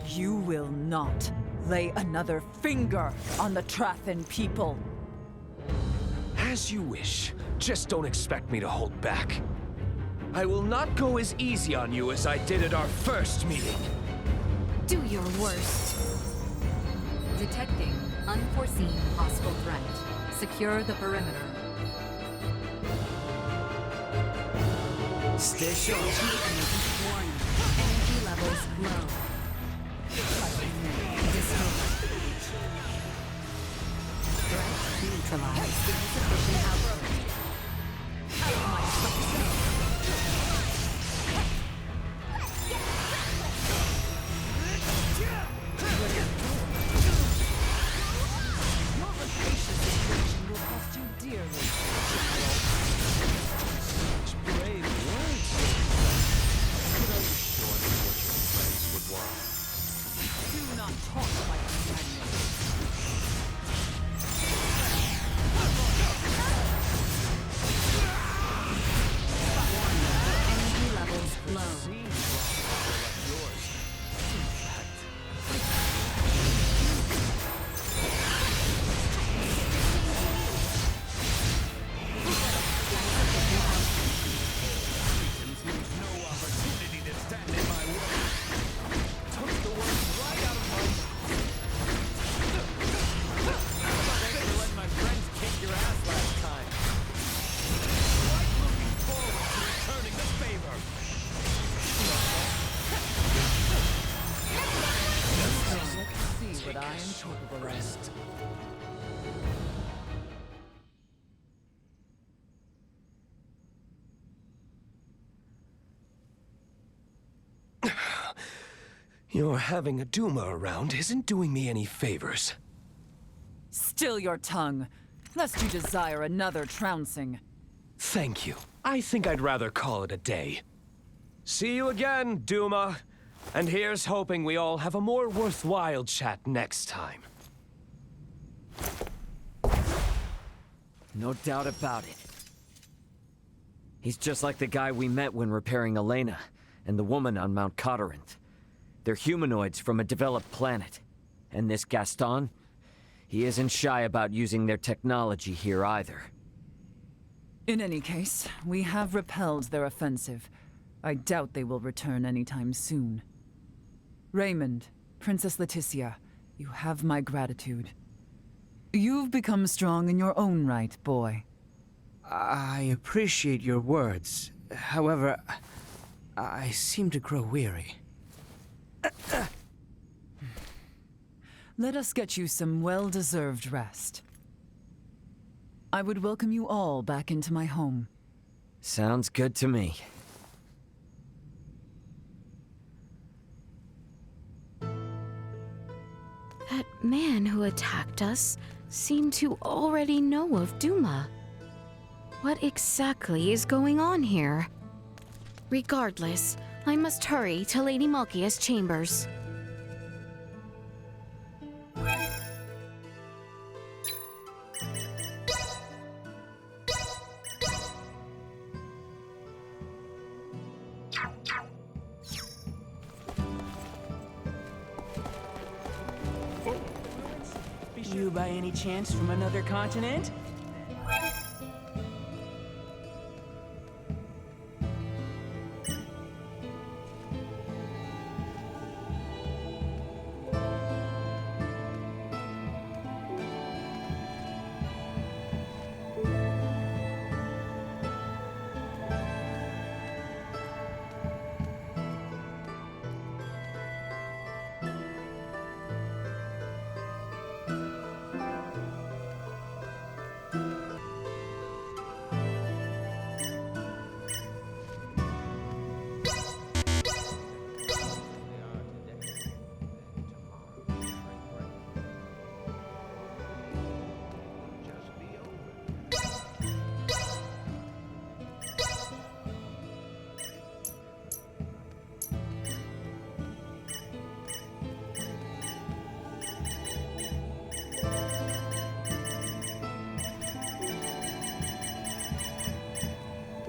You will not lay another finger on the Trathen people. As you wish. Just don't expect me to hold back. I will not go as easy on you as I did at our first meeting. Do your worst. Detecting unforeseen hostile threat. Secure the perimeter. Stay sharp. Warning. Energy levels low. Destroyed. Threat neutralized. Insufficient output. a rest. Your having a Duma around isn't doing me any favors. Still your tongue, lest you desire another trouncing. Thank you. I think I'd rather call it a day. See you again, Duma. And here's hoping we all have a more worthwhile chat next time. No doubt about it. He's just like the guy we met when repairing Elena, and the woman on Mount Cotarant. They're humanoids from a developed planet. And this Gaston? He isn't shy about using their technology here either. In any case, we have repelled their offensive. I doubt they will return anytime soon. Raymond, Princess Leticia, you have my gratitude. You've become strong in your own right, boy. I appreciate your words. However, I seem to grow weary. Let us get you some well-deserved rest. I would welcome you all back into my home. Sounds good to me. That man who attacked us seemed to already know of Duma. What exactly is going on here? Regardless, I must hurry to Lady Malkia's chambers. You by any chance from another continent?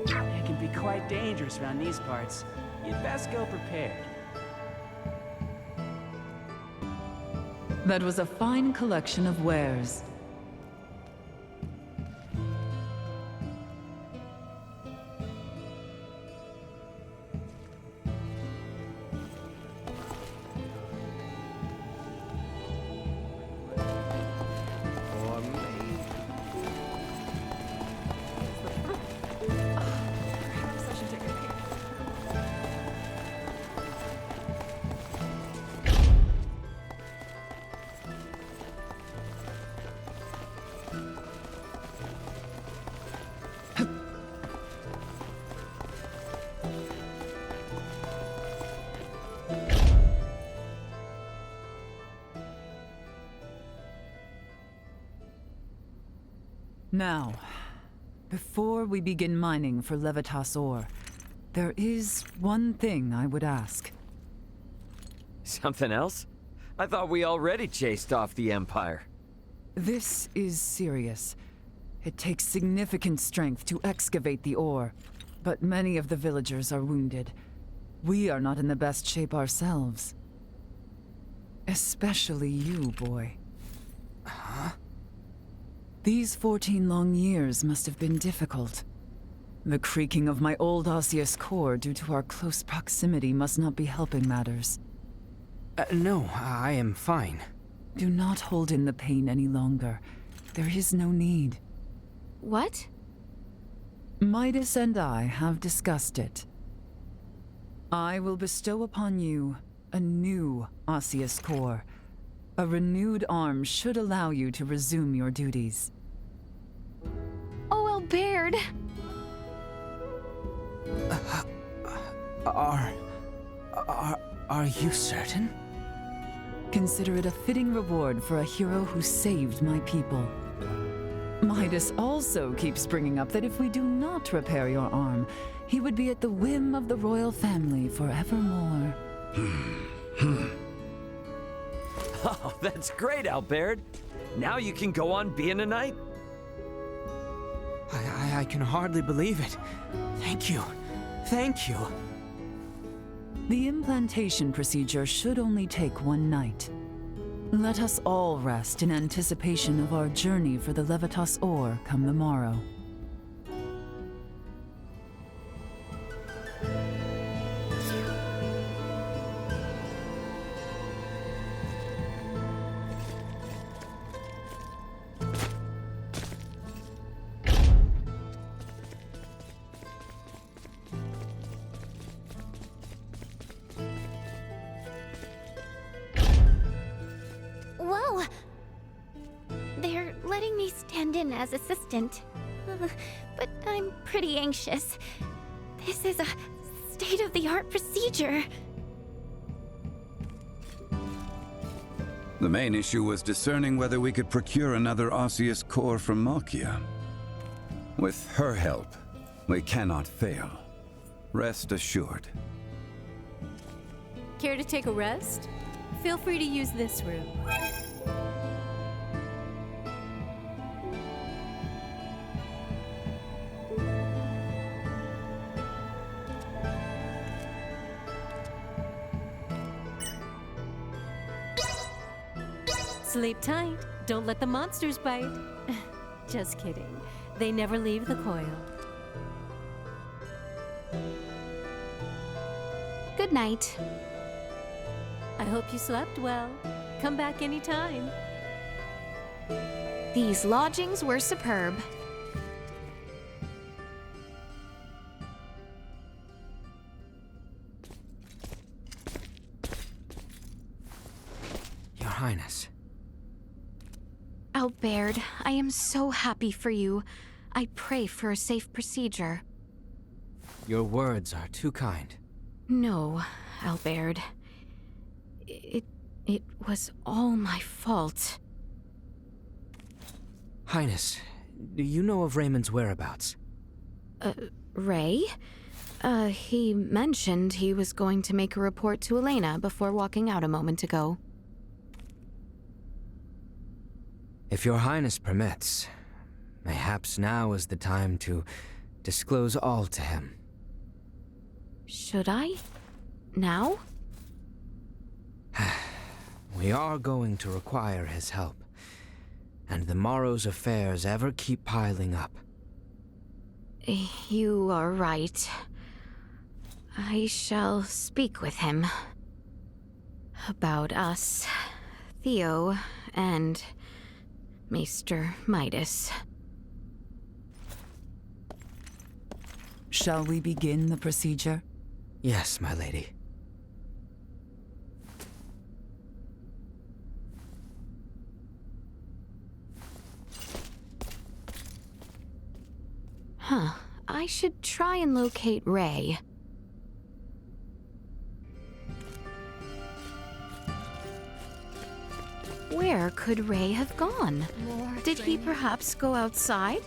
It can be quite dangerous around these parts. You'd best go prepared. That was a fine collection of wares. Now, before we begin mining for Levitas ore, there is one thing I would ask. Something else? I thought we already chased off the Empire. This is serious. It takes significant strength to excavate the ore, but many of the villagers are wounded. We are not in the best shape ourselves. Especially you, boy. Huh? These 14 long years must have been difficult. The creaking of my old osseous core due to our close proximity must not be helping matters. No, I am fine. Do not hold in the pain any longer. There is no need. What? Midas and I have discussed it. I will bestow upon you a new osseous core, A renewed arm should allow you to resume your duties. Oh, Albert! Are you certain? Consider it a fitting reward for a hero who saved my people. Midas also keeps bringing up that if we do not repair your arm, he would be at the whim of the royal family forevermore. Oh, that's great, Albert. Now you can go on being a knight. I can hardly believe it. Thank you. Thank you. The implantation procedure should only take one night. Let us all rest in anticipation of our journey for the Levitas ore come the morrow. Whoa! They're letting me stand in as assistant. But I'm pretty anxious. This is a state-of-the-art procedure. The main issue was discerning whether we could procure another osseous core from Malkia. With her help, we cannot fail. Rest assured. Care to take a rest? Feel free to use this room. Sleep tight. Don't let the monsters bite. Just kidding. They never leave the coil. Good night. I hope you slept well. Come back anytime. These lodgings were superb. Your Highness. Albert, I am so happy for you. I pray for a safe procedure. Your words are too kind. No, Albert. It was all my fault. Highness, do you know of Raymond's whereabouts? Ray? He mentioned he was going to make a report to Elena before walking out a moment ago. If your Highness permits, mayhaps now is the time to disclose all to him. Should I? Now? We are going to require his help, and the morrow's affairs ever keep piling up. You are right. I shall speak with him. About us, Theo, and Maester Midas. Shall we begin the procedure? Yes, my lady. Huh. I should try and locate Ray. Where could Ray have gone? Did he perhaps go outside?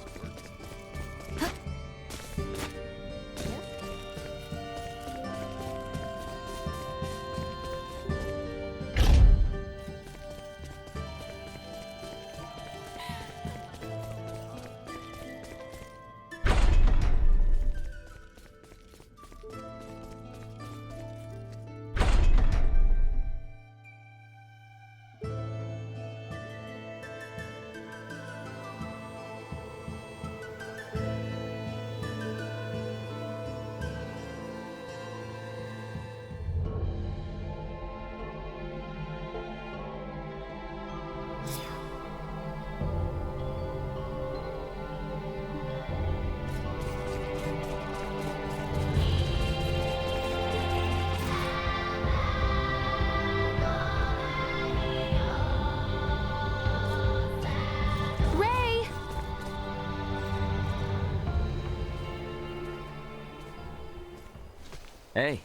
Hey.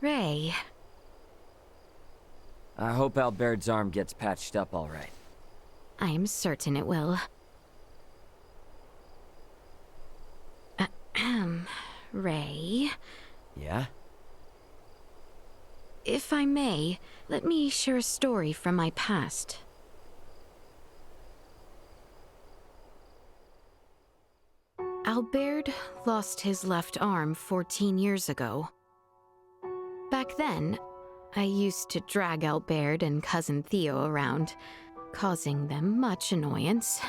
Ray. I hope Albert's arm gets patched up all right. I'm certain it will. Ray? Yeah? If I may, let me share a story from my past. Albert lost his left arm 14 years ago. Back then, I used to drag Albert and Cousin Theo around, causing them much annoyance.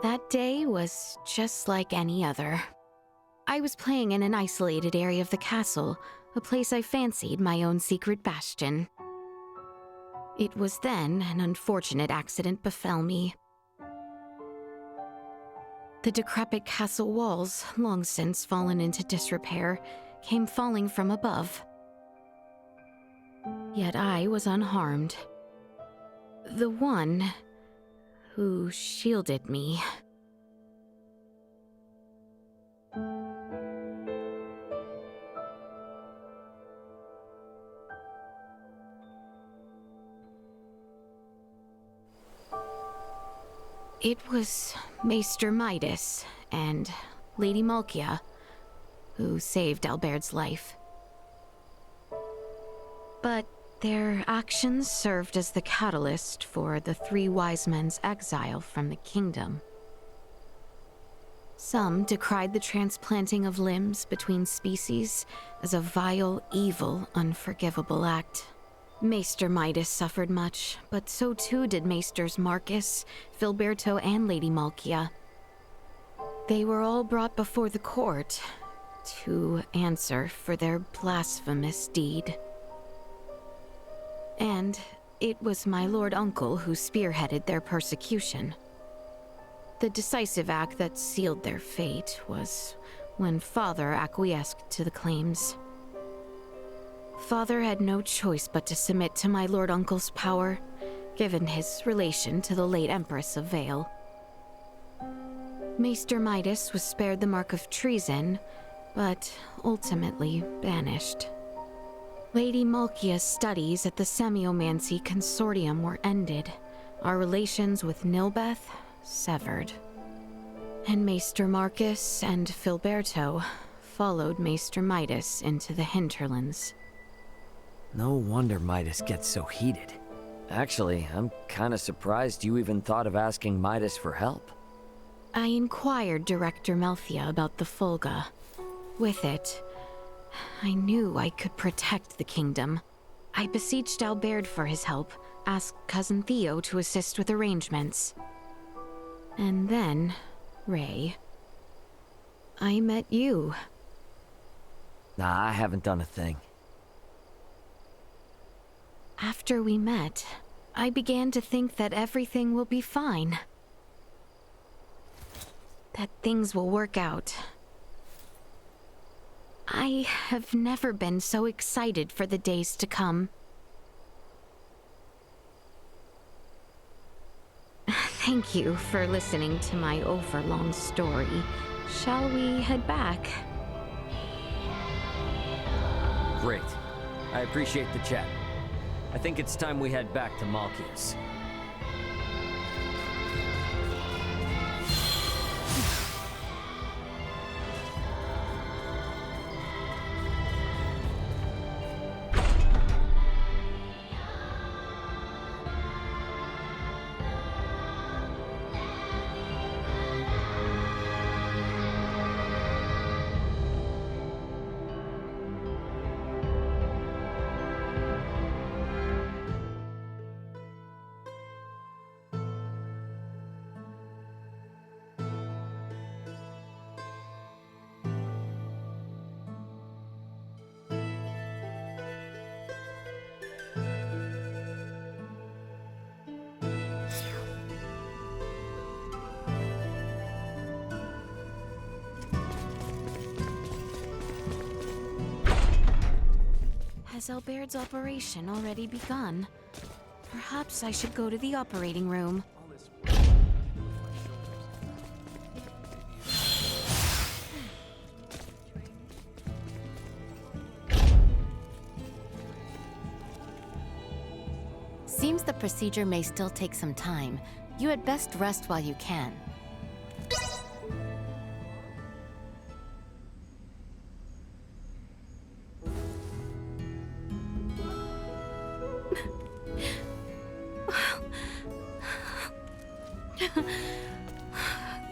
That day was just like any other. I was playing in an isolated area of the castle, a place I fancied my own secret bastion. It was then an unfortunate accident befell me. The decrepit castle walls, long since fallen into disrepair, came falling from above. Yet I was unharmed. The one who shielded me. It was Maester Midas and Lady Malkia who saved Albert's life. But their actions served as the catalyst for the three wise men's exile from the kingdom. Some decried the transplanting of limbs between species as a vile, evil, unforgivable act. Maester Midas suffered much, but so too did Maesters Marcus, Filberto, and Lady Malkia. They were all brought before the court to answer for their blasphemous deed. And it was my Lord Uncle who spearheaded their persecution. The decisive act that sealed their fate was when Father acquiesced to the claims. Father had no choice but to submit to my Lord Uncle's power, given his relation to the late Empress of Vale. Maester Midas was spared the mark of treason, but ultimately banished. Lady Malkia's studies at the Semiomancy Consortium were ended, our relations with Nilbeth severed. And Maester Marcus and Filberto followed Maester Midas into the hinterlands. No wonder Midas gets so heated. Actually, I'm kinda surprised you even thought of asking Midas for help. I inquired Director Melfia about the Fulga. With it, I knew I could protect the kingdom. I beseeched Albert for his help, asked Cousin Theo to assist with arrangements. And then, Ray, I met you. Nah, I haven't done a thing. After we met, I began to think that everything will be fine. That things will work out. I have never been so excited for the days to come. Thank you for listening to my overlong story. Shall we head back? Great. I appreciate the chat. I think it's time we head back to Malkia's. Has Albert's operation already begun? Perhaps I should go to the operating room. seems the procedure may still take some time. You had best rest while you can.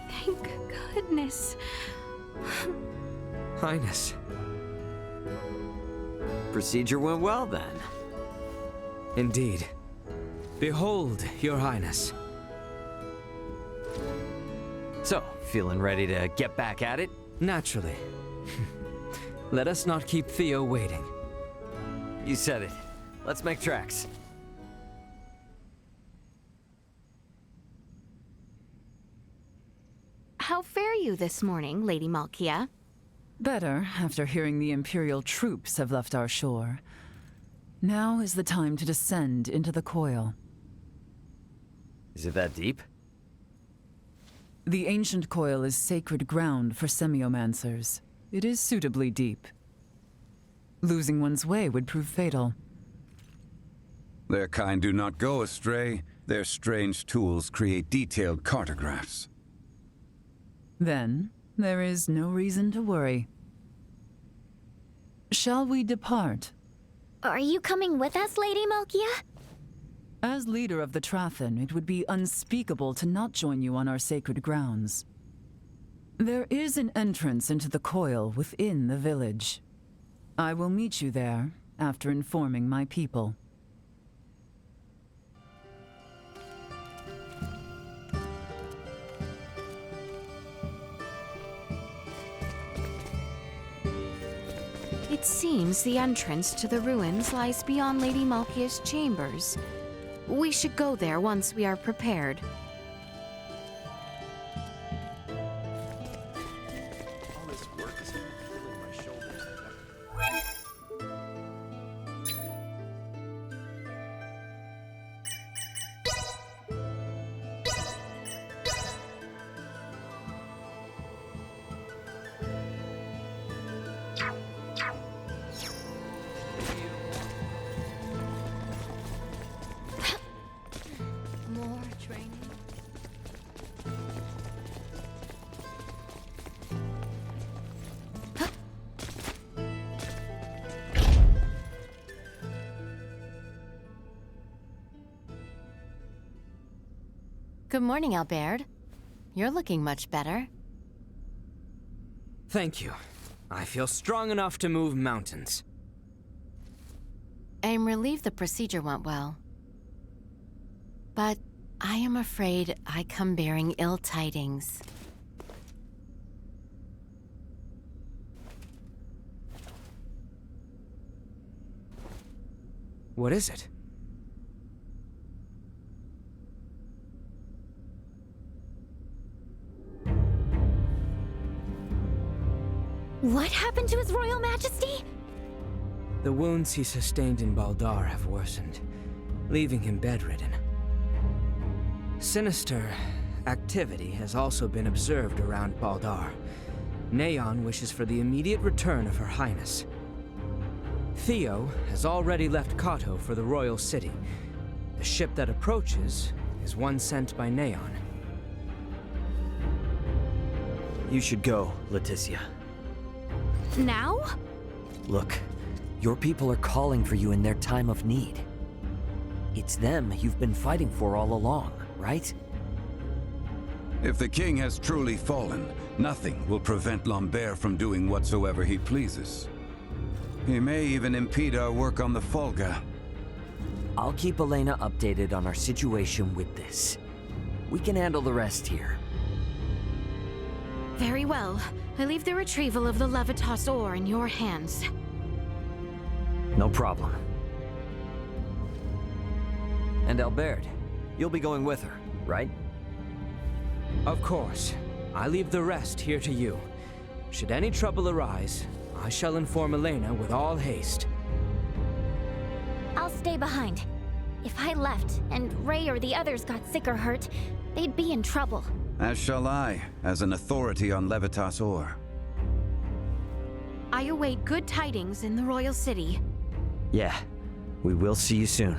Thank goodness. Highness. Procedure went well, then. Indeed. Behold, Your Highness. So, feeling ready to get back at it? Naturally. Let us not keep Theo waiting. You said it. Let's make tracks. How fare you this morning, Lady Malkia? Better, after hearing the Imperial troops have left our shore. Now is the time to descend into the coil. Is it that deep? The ancient coil is sacred ground for semiomancers. It is suitably deep. Losing one's way would prove fatal. Their kind do not go astray. Their strange tools create detailed cartographs. Then, there is no reason to worry. Shall we depart? Are you coming with us, Lady Malkia? As leader of the Trathen, it would be unspeakable to not join you on our sacred grounds. There is an entrance into the coil within the village. I will meet you there after informing my people. It seems the entrance to the ruins lies beyond Lady Malkia's chambers. We should go there once we are prepared. All this work is killing my shoulders. More training. Good morning, Albert. You're looking much better. Thank you. I feel strong enough to move mountains. I am relieved the procedure went well. But I am afraid I come bearing ill tidings. What is it? What happened to His Royal Majesty? The wounds he sustained in Baldar have worsened, leaving him bedridden. Sinister activity has also been observed around Baldar. Neon wishes for the immediate return of Her Highness. Theo has already left Kato for the royal city. The ship that approaches is one sent by Neon. You should go, Leticia. Now? Look, your people are calling for you in their time of need. It's them you've been fighting for all along, right? If the king has truly fallen, nothing will prevent Lambert from doing whatsoever he pleases. He may even impede our work on the Folga. I'll keep Elena updated on our situation with this. We can handle the rest here. Very well. I leave the retrieval of the Levitas ore in your hands. No problem. And Albert, you'll be going with her, right? Of course. I leave the rest here to you. Should any trouble arise, I shall inform Elena with all haste. I'll stay behind. If I left, and Ray or the others got sick or hurt, they'd be in trouble. As shall I, as an authority on Levitas ore. I await good tidings in the royal city. Yeah, we will see you soon.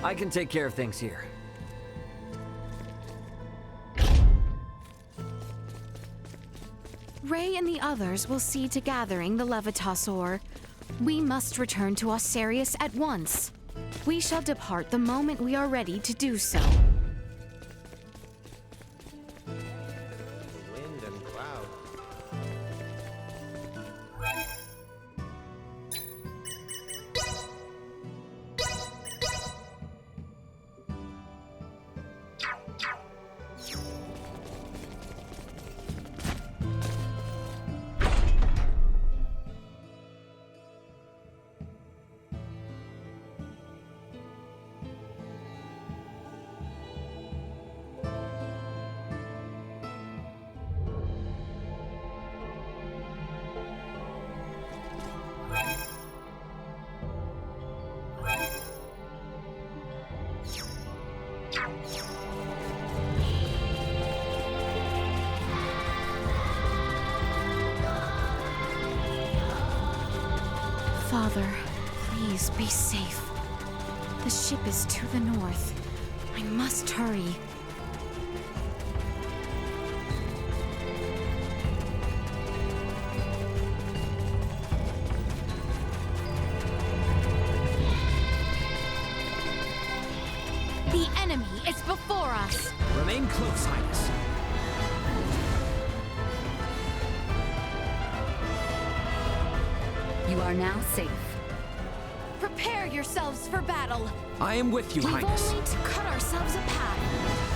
I can take care of things here. Ray and the others will see to gathering the Levitas ore. We must return to Osarius at once. We shall depart the moment we are ready to do so. Wind and cloud. Father, please be safe. The ship is to the north. I must hurry. The enemy is before us. Remain close, Highness. You are now safe. Prepare yourselves for battle. I am with you, We've Highness. only to cut ourselves a path.